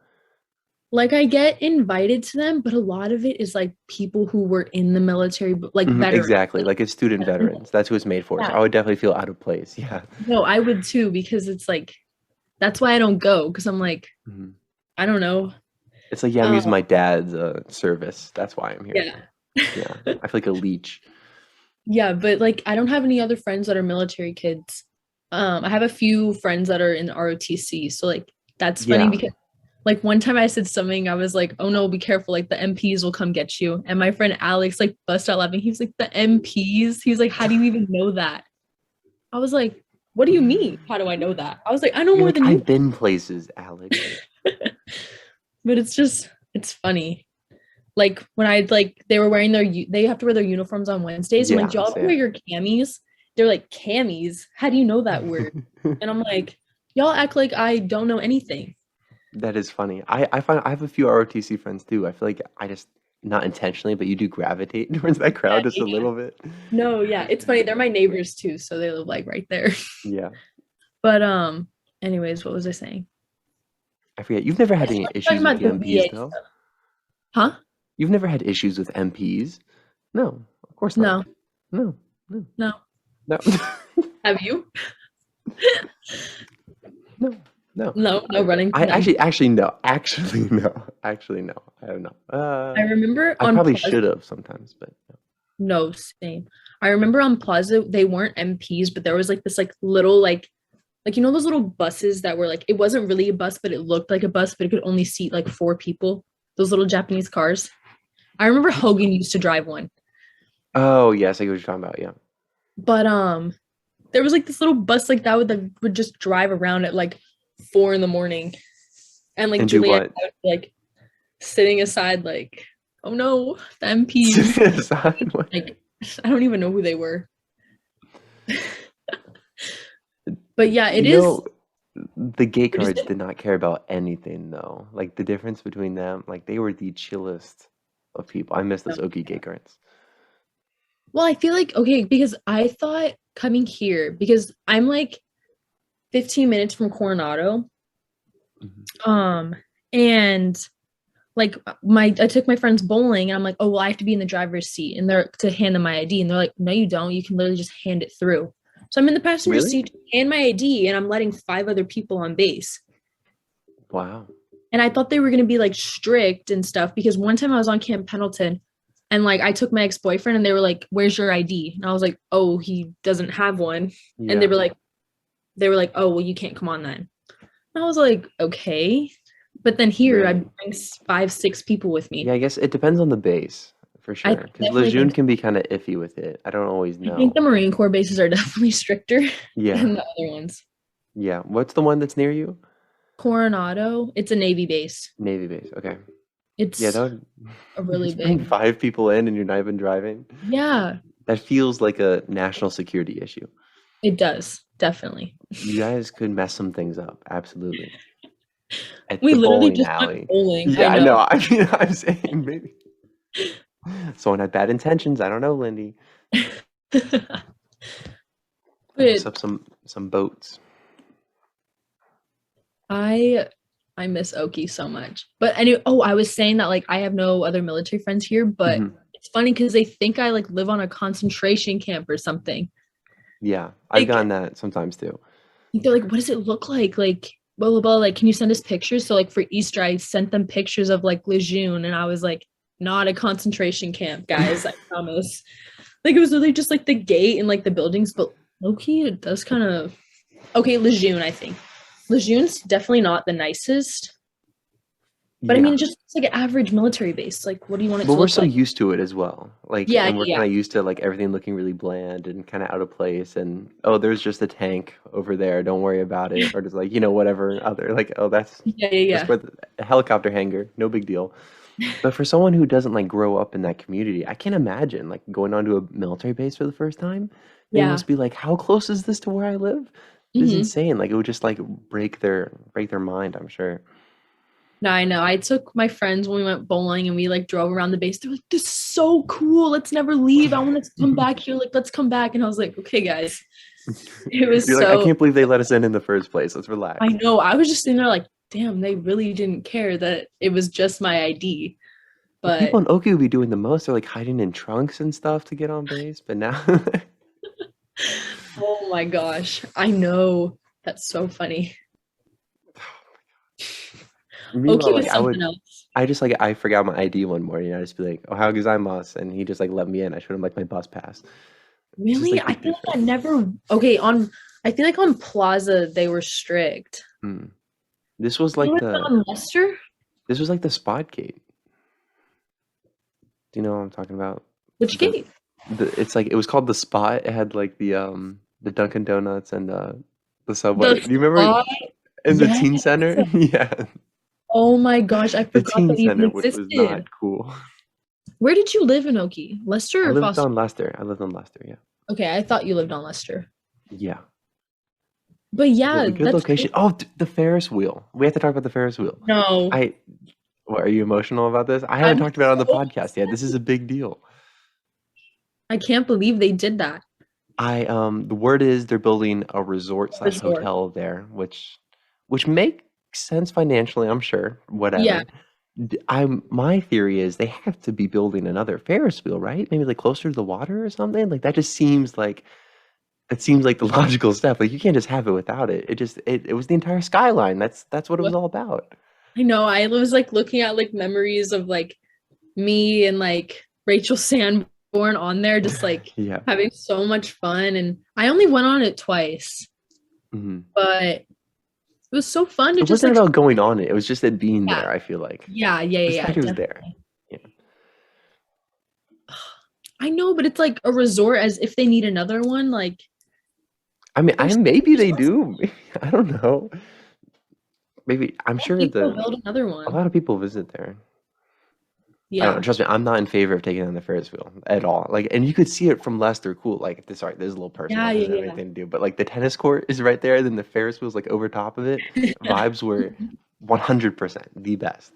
Like I get invited to them, but a lot of it is like people who were in the military, like veterans. Exactly. Like it's student veterans. That's who it's made for. So Yeah. I would definitely feel out of place. Yeah. No, I would too, because it's like that's why I don't go, because I'm like, Mhm. I don't know. It's like, yeah, I'm using my dad's service. That's why I'm here. Yeah. Yeah. I feel like a leech. Yeah, but like I don't have any other friends that are military kids. I have a few friends that are in ROTC, so like that's funny Yeah. because like one time I said something, I was like, "Oh no, be careful! Like the MPs will come get you." And my friend Alex like bust out laughing. He was like, "The MPs?" He was like, "How do you even know that?" I was like, "What do you mean? How do I know that?" I was like, "I know You're more like, than you." I've been places, Alex. But it's funny. Like when I like they were wearing they have to wear their uniforms on Wednesdays. I'm like, Yeah, "Do y'all same. wear your camis?" They're like, "Camis? How do you know that word?" And I'm like, "Y'all act like I don't know anything." That is funny. I find I have a few ROTC friends too. I feel like I just not intentionally, but you do gravitate towards that crowd just a little bit. No, yeah, it's funny. They're my neighbors too, so they live like right there. Yeah. But anyways, what was I saying? I forget. You've never had I any was issues talking with about the the MPs VA though? stuff. Huh? You've never had issues with MPs? No, of course not. No, No. no. No. Have you? No. No. No running. I no. actually no. Actually no. Actually no. I don't know. I remember I on probably Plaza- should have sometimes, but no. No, same. I remember on Plaza, they weren't MPs, but there was like this like little like you know those little buses that were like it wasn't really a bus, but it looked like a bus, but it could only seat like 4 people. Those little Japanese cars. I remember Hogan used to drive one. Oh yes, I get what you're talking about. Yeah. But there was like this little bus like that would just drive around at like 4 in the morning. And like And do Juliet what? would be, like sitting aside like, oh no, the MPs. Aside, what? Like I don't even know who they were. But yeah, it You is. know, the gate What is guards it? did not care about anything though. Like the difference between them, like they were the chillest of people. I miss those Okie gate guards. Well, I feel like okay, because I thought coming here, because I'm like 15 minutes from Coronado. And like I took my friends bowling and I'm like, oh well, I have to be in the driver's seat and they're to hand them my ID. And they're like, no, you don't. You can literally just hand it through. So I'm in the passenger Really? seat and my ID and I'm letting 5 other people on base. Wow. And I thought they were gonna be like strict and stuff because one time I was on Camp Pendleton and like I took my ex-boyfriend and they were like, where's your ID? And I was like, oh, he doesn't have one. Yeah. And they were like, oh, well, you can't come on then. And I was like, okay. But then here I Right. bring 5, 6 people with me. Yeah, I guess it depends on the base for I sure. Because definitely Lejeune think- can be kind of iffy with it. I don't always I know. think the Marine Corps bases are definitely stricter Yeah. than the other ones. Yeah. What's the one that's near you? Coronado, it's a Navy base. Navy base. Okay. It's Yeah, that would a really just bring big. 5 people in and you're not even driving. Yeah, That feels like a national security issue. it does. Definitely. You guys could mess some things up. Absolutely. At We the literally bowling just alley. went bowling. Yeah, I know. I mean, I'm saying maybe someone had bad intentions. I don't know, Lindy. Mess But up some boats. I miss Oki so much. But anyway, I was saying that like I have no other military friends here, but Mhm. it's funny because they think I like live on a concentration camp or something. Yeah, I've Like- gotten that sometimes too. They're like, what does it look like? Like, blah, blah, blah. Like, can you send us pictures? So, like, for Easter, I sent them pictures of like Lejeune, and I was like, not a concentration camp, guys. I promise. Like, it was really just like the gate and like the buildings, but low-key, it does kind of. Okay, Lejeune, I think. Lejeune's definitely not the nicest. But I Yeah. mean, it's just like an average military base. Like, what do you want it But to we're look so like? used to it as well. Like, Yeah, and we're yeah, kind of used to like everything looking really bland and kind of out of place. And oh, there's just a tank over there. Don't worry about it. Or just like, whatever other like, oh, that's yeah, yeah, that's yeah. where a helicopter hangar. No big deal. But for someone who doesn't like grow up in that community, I can't imagine like going onto a military base for the first time. They Yeah. must be like, how close is this to where I live? This is hmm insane. Like it would just like break their mind, I'm sure. No, I know. I took my friends when we went bowling and we like drove around the base. They're like, "This is so cool. Let's never leave. I want to come back here. Like, let's come back." And I was like, "Okay, guys." It was You're like, I so. can't believe they let us in the first place. Let's relax. I know. I was just sitting there like, "Damn, they really didn't care that it was just my ID." Well, people But in Oki would be doing the most. They're like hiding in trunks and stuff to get on base. But now, oh my gosh, I know. That's so funny. Oki meanwhile, was like something else. I forgot my ID one morning. I just be like, oh, how gozaimasu, and he just like let me in. I showed him like my bus pass. Just Really? like I the feel like I difference. never. Okay, I feel like on Plaza they were strict. Hmm. This was You like lived on Lester? the spot gate. Do you know what I'm talking about? Which The, gate? it's like it was called the spot. It had like the Dunkin' Donuts and the Subway. The Do you remember spot? in the Yes. teen center? Yeah, Oh my gosh, I the forgot teen that even center, which was existed. not cool. Where did you live in Oki? Lester I or lived Foster? on Lester. I lived on Lester. Yeah, Okay, I thought you lived on Lester. yeah. But yeah, Good that's location. crazy. Oh, the Ferris wheel. We have to talk about the Ferris wheel. No, I. What, are you emotional about this? I haven't I'm talked about it on the so podcast yet. This is a big deal. I can't believe they did that. The word is they're building a resort slash Resort. hotel there, which makes sense financially, I'm sure. Yeah. Whatever. My theory is they have to be building another Ferris wheel, right? Maybe like closer to the water or something. Like that just seems like it seems like the logical step. Like you can't just have it without it. It was the entire skyline. That's what it was all about. I know. I was like looking at like memories of like me and like Rachel Sanborn on there, just like Yeah. having so much fun. And I only went on it twice, Hmm. but it was so fun to It just wasn't like, about going on it. It was just it being yeah, there, I feel like. yeah, yeah, Just the yeah, fact it was there. definitely. Yeah. I know, but it's like a resort as if they need another one. Like, I mean, there's maybe there's they less do. I don't know. Maybe I'm sure people build another a one. lot of people visit there. I don't know. Yeah. Trust me, I'm not in favor of taking on the Ferris wheel at all. Like, and you could see it from Leicester. Cool. Like, sorry, this is a little personal. Yeah, It doesn't yeah, have yeah. anything to do. But like, the tennis court is right there. Then the Ferris wheel's like over top of it. Vibes were 100% the best.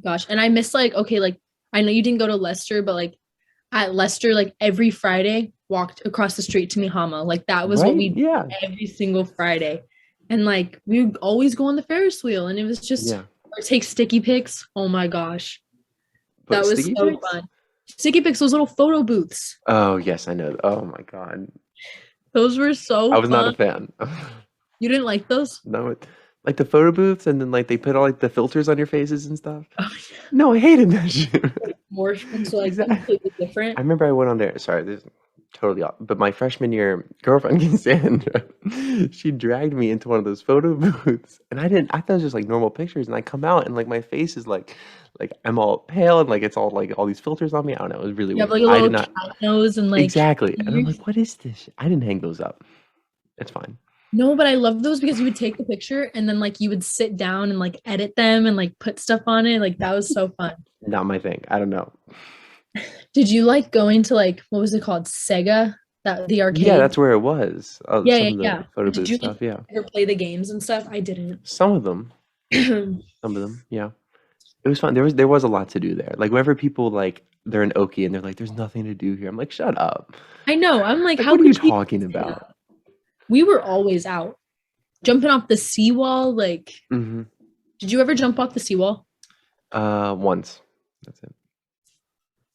Gosh, and I miss like, okay, like I know you didn't go to Leicester, but like at Leicester, like every Friday walked across the street to Mihama. Like that was what Right? we did Yeah. every single Friday. And like we would always go on the Ferris wheel and it was just Yeah. or take sticky pics. Oh my gosh. But That was sticky so pics? fun. Sticky pics, those little photo booths. Oh yes, I know. Oh my God, Those were so I was not a fun. fan. You didn't like those? No, like the photo booths, and then like they put all like the filters on your faces and stuff. Oh, No, I hated that shit. more so like Exactly. completely I different. remember I went on there. Sorry, this is totally off. But my freshman year girlfriend, Cassandra, she dragged me into one of those photo booths, and I didn't. I thought it was just like normal pictures, and I come out and like my face is like I'm all pale and like it's all like all these filters on me. I don't know. It was really You have weird. like a I did little not cat nose and like exactly, and I'm ears. like, what is this? I didn't hang those up. It's fine. No, but I love those because you would take the picture and then like you would sit down and like edit them and like put stuff on it. Like that was so fun. Not my thing. I don't know. Did you like going to like what was it called? Sega? That the arcade? Yeah, that's where it was. Yeah, Some yeah, of the yeah. photo Did booth you stuff. Yeah, ever play the games and stuff? I didn't. some of them. Some of them. Yeah, it was fun. There was a lot to do there. Like whenever people like they're in Oki and they're like, "There's nothing to do here." I'm like, "Shut up! I know. I'm like, Like, how what are you could you talking say about?" that? We were always out. Jumping off the seawall, like Mm-hmm. did you ever jump off the seawall? Once. That's it.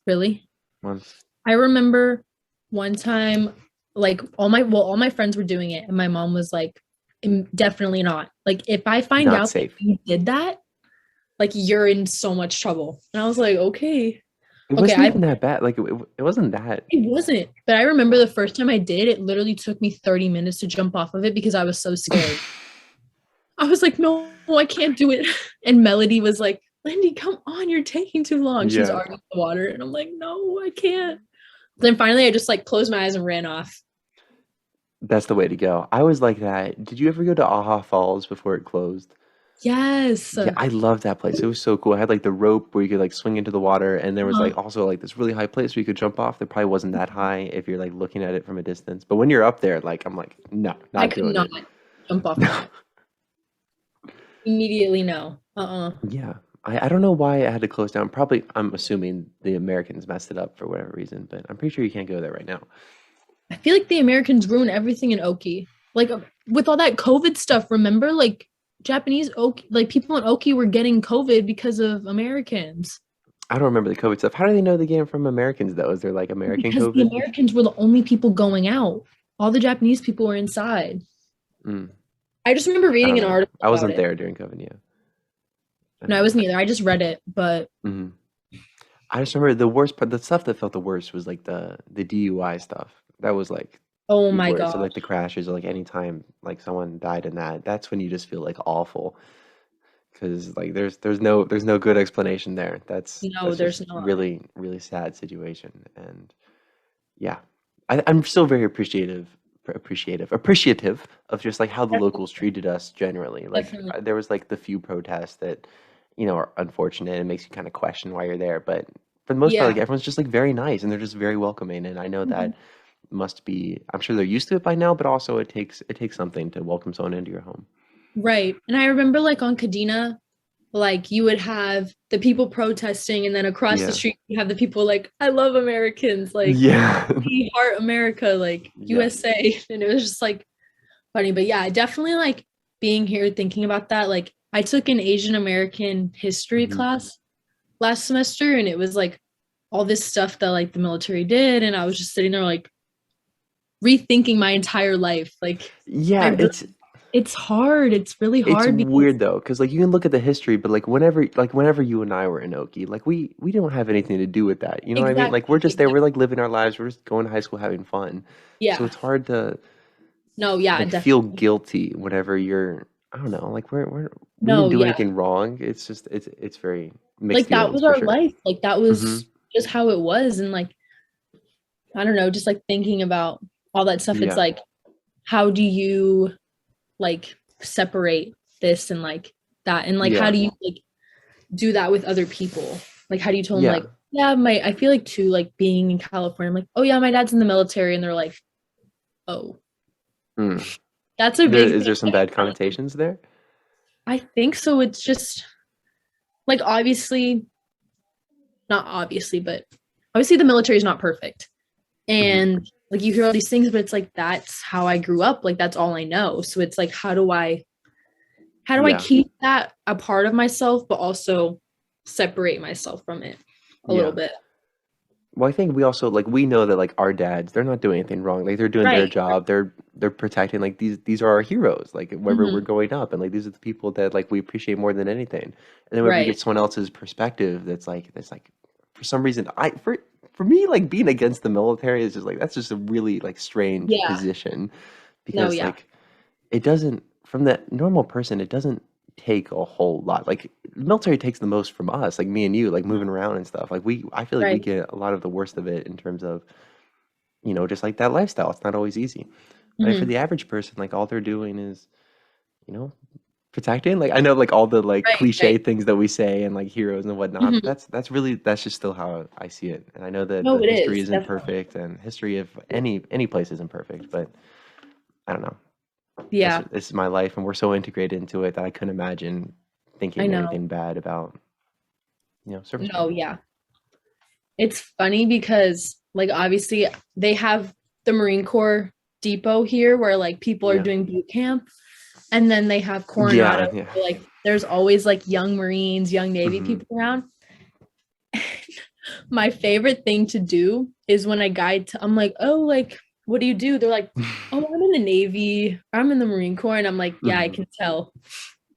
Really? Once. I remember one time, like all my friends were doing it, and my mom was like, definitely not. Like, if I find Not out that safe. you did that, like you're in so much trouble. And I was like, okay. It Okay, wasn't even that bad. Like it wasn't that. it wasn't. But I remember the first time I did, it literally took me 30 minutes to jump off of it because I was so scared. I was like, no, I can't do it. And Melody was like, Lindie, come on, you're taking too long. She was Yeah. already in the water. And I'm like, no, I can't. Then finally I just like closed my eyes and ran off. That's the way to go. I was like that. Did you ever go to Aha Falls before it closed? Yes. Yeah, I love that place. It was so cool. I had like the rope where you could like swing into the water, and there was like Uh-huh. also like this really high place where you could jump off. That probably wasn't that high if you're like looking at it from a distance. But when you're up there, like I'm like, no, I not could doing not it. jump off that. Immediately no. Yeah. I don't know why I had to close down. Probably I'm assuming the Americans messed it up for whatever reason, but I'm pretty sure you can't go there right now. I feel like the Americans ruin everything in Oki. Like with all that COVID stuff, remember? Like Japanese Oki, like people in Oki were getting COVID because of Americans. I don't remember the COVID stuff. How do they know they get it from Americans though? Is there like American Because the COVID? Americans were the only people going out. All the Japanese people were inside. Mm, I just remember I reading don't an know. article I wasn't about it. there during COVID, yeah. No, I wasn't either. I just read it, but Mhm. I just remember the worst part, the stuff that felt the worst was like the DUI stuff. That was like oh the my worst. So gosh. like the crashes or like anytime like someone died in that, that's when you just feel like awful. Because like there's no good explanation there. No, That's there's just not. really, really sad situation. And yeah. I'm still very appreciative of just like how the locals treated us generally. Like Definitely. there was like the few protests that, you know, are unfortunate and makes you kind of question why you're there. But for the most part, Yeah. like everyone's just like very nice and they're just very welcoming. And I know Mhm. that must be, I'm sure they're used to it by now, but also it takes something to welcome someone into your home. Right. And I remember like on Kadena, like you would have the people protesting, and then across the Yeah. street you have the people like, I love Americans, like Yeah. we heart America, like Yeah. USA. And it was just like funny. But yeah, I definitely like being here thinking about that. Like I took an Asian American history Mhm. class last semester, and it was like all this stuff that like the military did, and I was just sitting there like rethinking my entire life. Like Yeah, it's hard. It's really it's hard because weird though, because like you can look at the history, but like whenever you and I were in Oki, like we don't have anything to do with that. You know what I mean? Like we're just there, exactly. we're like living our lives, we're just going to high school having fun. So Yeah. it's hard to No, yeah, like feel definitely. guilty whenever you're, I don't know, like we didn't No, do yeah. anything wrong. It's just it's very mixed Like that feelings was for our sure. life. Like that Hmm. was just how it was. And like, I don't know, just like thinking about all that stuff. It's Yeah. like, how do you like separate this and like that? And like, how Yeah. do you like do that with other people? Like, how do you tell them Yeah. like, yeah, I feel like too, like being in California, I'm like, oh yeah, my dad's in the military. And they're like, oh, Mm. that's a big Is thing. there some bad connotations there? I think so. It's just like, obviously, not obviously, but obviously the military is not perfect. Hmm. And like you hear all these things, but it's like that's how I grew up. Like that's all I know. So it's like how do I Yeah. keep that a part of myself, but also separate myself from it a little Yeah. bit? Well, I think we also like we know that like our dads, they're not doing anything wrong. Like they're doing their Right. job. They're protecting like these are our heroes. Like wherever Hmm. we're growing up, and like these are the people that like we appreciate more than anything. And then whenever you Right. get someone else's perspective, that's like for some reason for me like being against the military is just like that's just a really like strange Yeah. position No, because yeah. like it doesn't from the normal person it doesn't take a whole lot like the military takes the most from us like me and you like moving around and stuff like I feel like we Right. get a lot of the worst of it in terms of just like that lifestyle. It's not always easy, but for Hmm. the average person like all they're doing is you know protecting. Like I know like all the like Right. cliche Right. things that we say and like heroes and whatnot, but Hmm. that's just still how I see it. And I know that No, the it history is isn't definitely. perfect and history of any place isn't perfect, but I don't know. Yeah, This is my life, and we're so integrated into it that I couldn't imagine I thinking know. anything bad about, service No, people. yeah. It's funny because like obviously they have the Marine Corps depot here where like people are Yeah. doing boot camp, and then they have Coronado. Yeah, yeah. So, like there's always like young Marines, young Navy Hmm. people around. My favorite thing to do is when a guy I'm like, oh, like what do you do? They're like, oh, I'm in the Navy, I'm in the Marine Corps, and I'm like, yeah, I Hmm. can tell.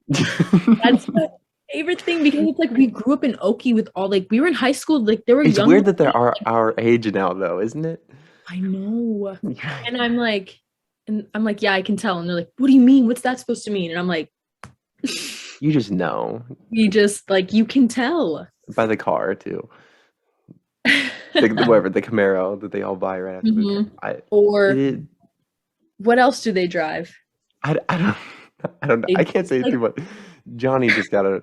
That's my favorite thing because it's like we grew up in Oki with all like we were in high school, like there were It's young. weird that they're our age now, though, isn't it? I know. And I'm like, yeah, I can tell. And they're like, what do you mean? What's that supposed to mean? And I'm like, You just know You just like you can tell. by the car too. Whatever, the Camaro that they all buy right after boot camp. It Or is. what else do they drive? I don't. I don't know. They I can't say like too much. Johnny just got a.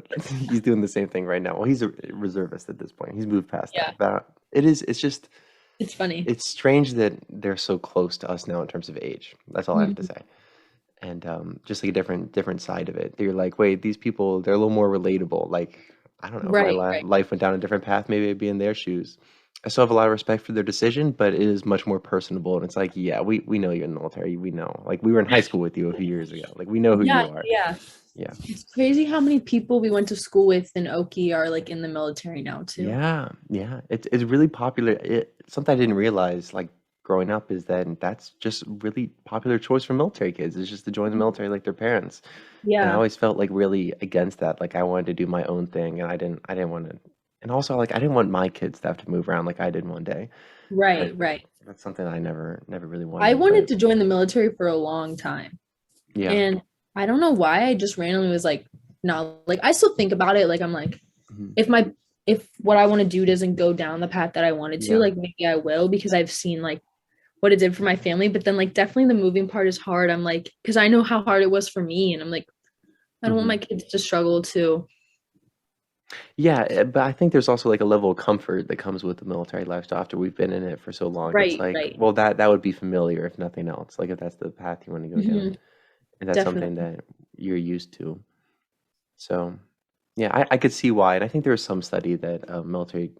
He's doing the same thing right now. Well, he's a reservist at this point. He's moved past yeah, that. But it is. It's just. it's funny. It's strange that they're so close to us now in terms of age. That's all I have to Mhm. say. And just like a different side of it. You're like, wait, these people, they're a little more relatable. Like, I don't know, if my Right, right. life went down a different path, maybe I'd be in their shoes. I still have a lot of respect for their decision, but it is much more personable. And it's like, yeah, we know you're in the military. We know. Like, we were in high school with you a few years ago. Like, we know who Yeah, you are. yeah. Yeah. It's crazy how many people we went to school with in Oki are like in the military now too. Yeah, yeah. It's really popular. Something I didn't realize, like growing up, is that that's just really popular choice for military kids. Is just to join the military like their parents. And I Yeah. always felt like really against that. Like I wanted to do my own thing, and I didn't want to. And also, like I didn't want my kids to have to move around like I did one day. Right, But right. that's something I never really I wanted. wanted But to join the military for a long time. yeah. And I don't know why I just randomly was like, no, like I still think about it. Like I'm like, Mhm. if what I want to do doesn't go down the path that I wanted to, Yeah. like maybe I will because I've seen like what it did for my family. But then like definitely the moving part is hard. I'm like, because I know how hard it was for me. And I'm like, I don't want my Mhm. kids to struggle too. Yeah, but I think there's also like a level of comfort that comes with the military lifestyle after we've been in it for so long. It's Right, like, right. well, that would be familiar if nothing else. Like if that's the path you want to go down, Mhm. and that's something Definitely. that you're used to. So, yeah, I could see why. And I think there was some study that a military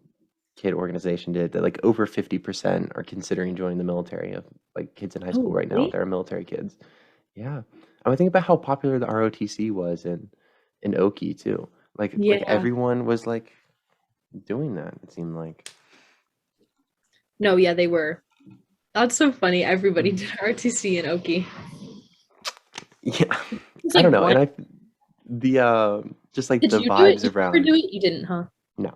kid organization did that like over 50% are considering joining the military of like kids in high school Oh, right now really? that are military kids. Yeah. I mean, think about how popular the ROTC was in Oki too. Like Yeah. everyone was like doing that, it seemed like. No, yeah, they were. That's so funny. Everybody Mhm. did RTC and Oki. Yeah. It's I like don't know. one. And the just like Did the you do it? vibes Did you ever around. do it? You didn't, huh? No,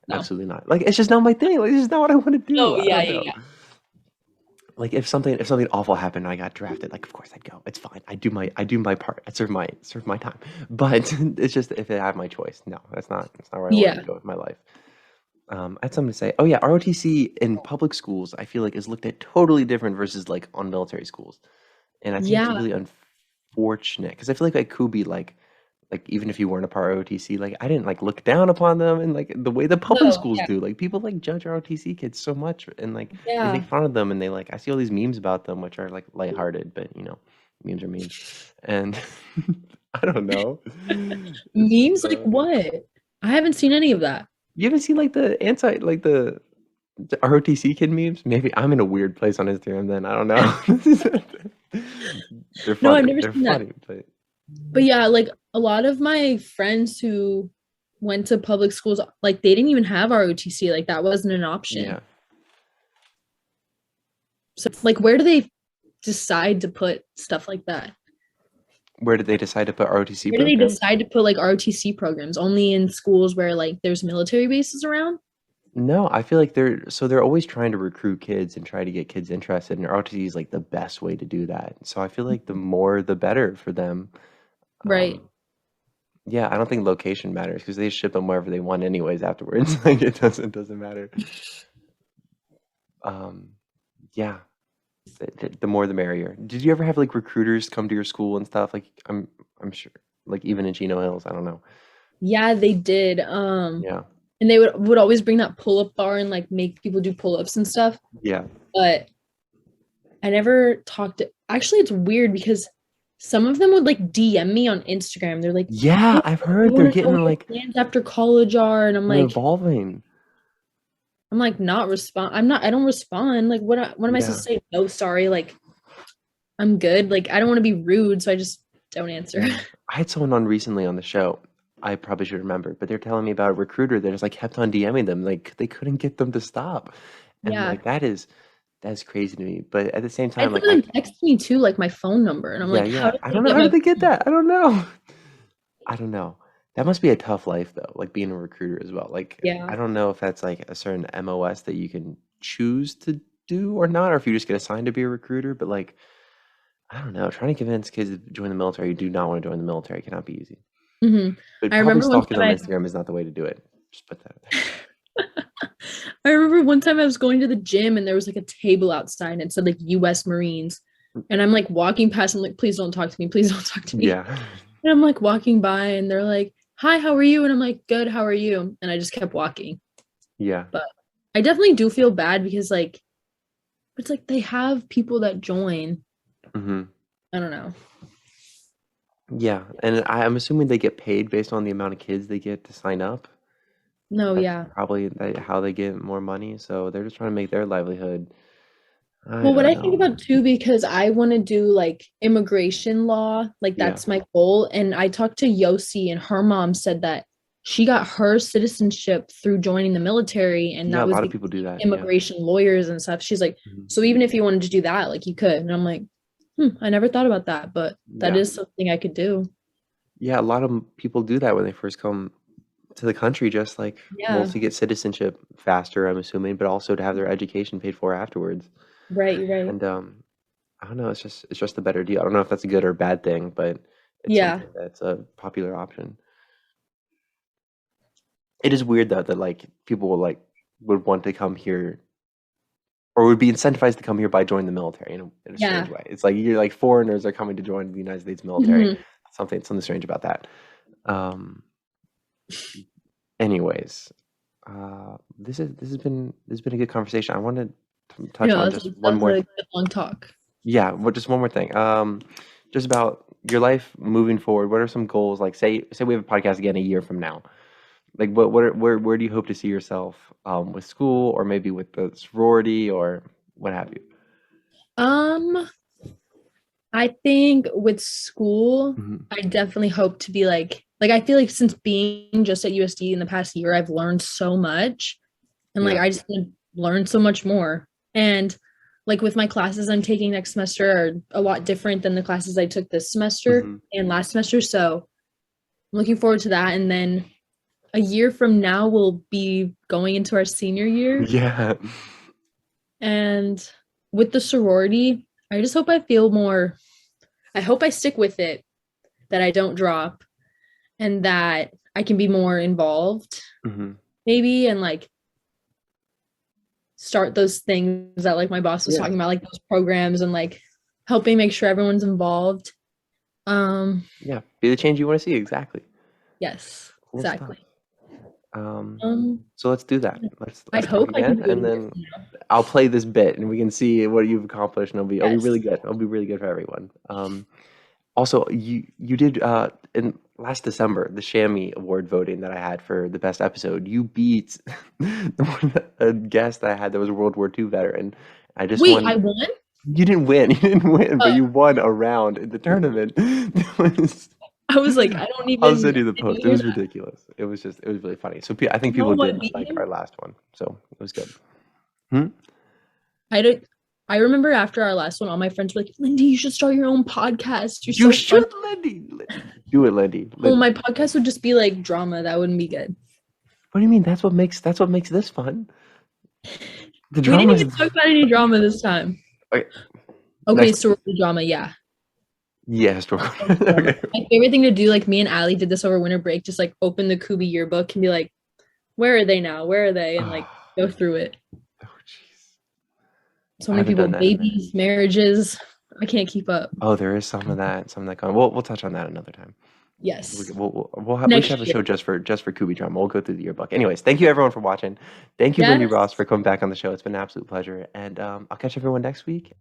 No. absolutely not. Like it's just not my thing. Like it's just not what I want to do. Oh, I yeah, don't yeah, know. yeah. Like if something awful happened and I got drafted, like of course I'd go. It's fine. I do my part. I serve my time. But it's just if I have my choice, no, that's not where I want Yeah. to go with my life. I had something to say. Oh yeah, ROTC in public schools, I feel like is looked at totally different versus like on military schools, and I think it's Yeah. really unfortunate because I feel like I could be like even if you weren't a part of ROTC, like I didn't like look down upon them and like the way the public No, schools yeah. do. Like people like judge ROTC kids so much and like they make Yeah. fun of them and they like I see all these memes about them which are like lighthearted, but memes are memes. And I don't know. It's just Memes like what? I haven't seen any of that. you haven't seen like the ROTC kid memes? Maybe I'm in a weird place on Instagram then. I don't know. They're No, I've funny. never They're seen that. funny, but But yeah, like a lot of my friends who went to public schools, like they didn't even have ROTC. Like that wasn't an option. yeah. So like where do they decide to put stuff like that? Where did they decide to put ROTC Where do they programs? decide to put like ROTC programs? Only in schools where like there's military bases around? No, I feel like they're always trying to recruit kids and try to get kids interested, and ROTC is like the best way to do that. So I feel like the more the better for them. Right. Um, yeah, I don't think location matters because they ship them wherever they want anyways afterwards. Like it doesn't matter. Um, yeah, the more the merrier. Did you ever have like recruiters come to your school and stuff? Like I'm sure, like even in Chino Hills, I don't know. Yeah, they did. Yeah, And they would always bring that pull-up bar and like make people do pull-ups and stuff. yeah, But I never talked to actually it's weird because some of them would like DM me on Instagram. They're like, yeah. "Hey, I've I heard they're want to know getting what your like plans after college are." And they're evolving. I'm like not respond. I don't respond. Like what am I Yeah. supposed to say? No, sorry. Like I'm good. Like I don't want to be rude, so I just don't answer. Yeah. I had someone on recently on the show. I probably should remember, but they're telling me about a recruiter that just like kept on DMing them, like they couldn't get them to stop, and Yeah. like that's crazy to me. But at the same I time, think like them text me too, like my phone number. And I'm yeah, like, how yeah. did I they don't know get how my did they get phone? that. I don't know. I don't know. That must be a tough life though, like being a recruiter as well. Like Yeah. I don't know if that's like a certain MOS that you can choose to do or not, or if you just get assigned to be a recruiter. But like I don't know, trying to convince kids to join the military who do not want to join the military cannot be easy. Mhm. But I probably remember one stalking time on Instagram is not the way to do it. Just put that out there. I remember one time I was going to the gym and there was like a table outside and it said like US Marines. And I'm like walking past and like, please don't talk to me. Please don't talk to me. Yeah. And I'm like walking by and they're like, hi, how are you? And I'm like, good, how are you? And I just kept walking. Yeah. But I definitely do feel bad because like it's like they have people that join. Hmm. I don't know. Yeah. And I'm assuming they get paid based on the amount of kids they get to sign up. No, That's yeah. probably how they get more money. So they're just trying to make their livelihood. I Well, what don't I think know. about too, because I want to do like immigration law, like Yeah. that's my goal. And I talked to Yossi, and her mom said that she got her citizenship through joining the military, and Yeah, a that was lot of because people do that. Yeah. immigration lawyers and stuff. She's like, Mhm. so even if you wanted to do that, like you could. And I'm like, I never thought about that, but that Yeah. is something I could do. Yeah, a lot of people do that when they first come to the country, just like, well, Yeah, to get citizenship faster, I'm assuming, but also to have their education paid for afterwards. right. And I don't know, it's just a better deal. I don't know if that's a good or bad thing, but it's Yeah, something that's a popular option. It is weird though that like people would want to come here or would be incentivized to come here by joining the military in a strange yeah. way. It's like you're like foreigners are coming to join the United States military. Mhm. Something strange about that. Um, anyways, this has been a good conversation. I wanted to touch Yeah, on that just was, one that was more a good long talk. yeah, just one more thing. Just about your life moving forward. What are some goals? Like, say we have a podcast again a year from now. Like, where do you hope to see yourself with school, or maybe with the sorority, or what have you? Um, I think with school, Mhm. I definitely hope to be like I feel like since being just at USD in the past year, I've learned so much. And like Yeah. I just learned so much more. And like with my classes I'm taking next semester are a lot different than the classes I took this semester Hmm. and last semester. So I'm looking forward to that. And then a year from now we'll be going into our senior year. Yeah. And with the sorority, I just hope I feel more, I hope I stick with it, that I don't drop, and that I can be more involved, Hmm. maybe, and like start those things that like my boss was Yeah. talking about, like those programs and like helping make sure everyone's involved. Yeah. Be the change you want to see. Exactly. Yes, Cool stuff. exactly. Um, Um, so let's do that. Let's I let's talk hope I can again, do it a and year then from now. I'll play this bit, and we can see what you've accomplished, and it'll be really Yes. good. It'll be really good for everyone. Also, you did in last December the Shammy Award voting that I had for the best episode. You beat a guest that I had that was a World War II veteran. I just Wait, I won. won? You didn't win. You didn't win, but Oh, you won a round in the tournament. I was like, I don't I'll even send you the didn't post. It hear was that. ridiculous. It was really funny. So I think You know people what did beat like him? our last one. So it was good. Hmm? I don't. I remember after our last one, all my friends were like, "Lindy, you should start your own podcast. You're You so fun." should, Lindy. Do it, Lindy. Well, my podcast would just be like drama. That wouldn't be good. What do you mean? That's what makes this fun. The We didn't drama even is talk about any drama this time. okay. Okay, Next, sorority drama, yeah. yeah, historical. Sorority drama. Okay. My favorite thing to do, like me and Allie did this over winter break, just like open the Kubi yearbook and be like, where are they now? Where are they? And like go through it. Oh, jeez. So I many haven't people, done that in a minute. babies, marriages. I can't keep up. Oh, there is some of that. We'll touch on that another time. Yes. We Next should have a year. show just for Kubi drama. We'll go through the yearbook. Anyways, thank you everyone for watching. Thank you, Lindie Yes. Ross, for coming back on the show. It's been an absolute pleasure, and I'll catch everyone next week.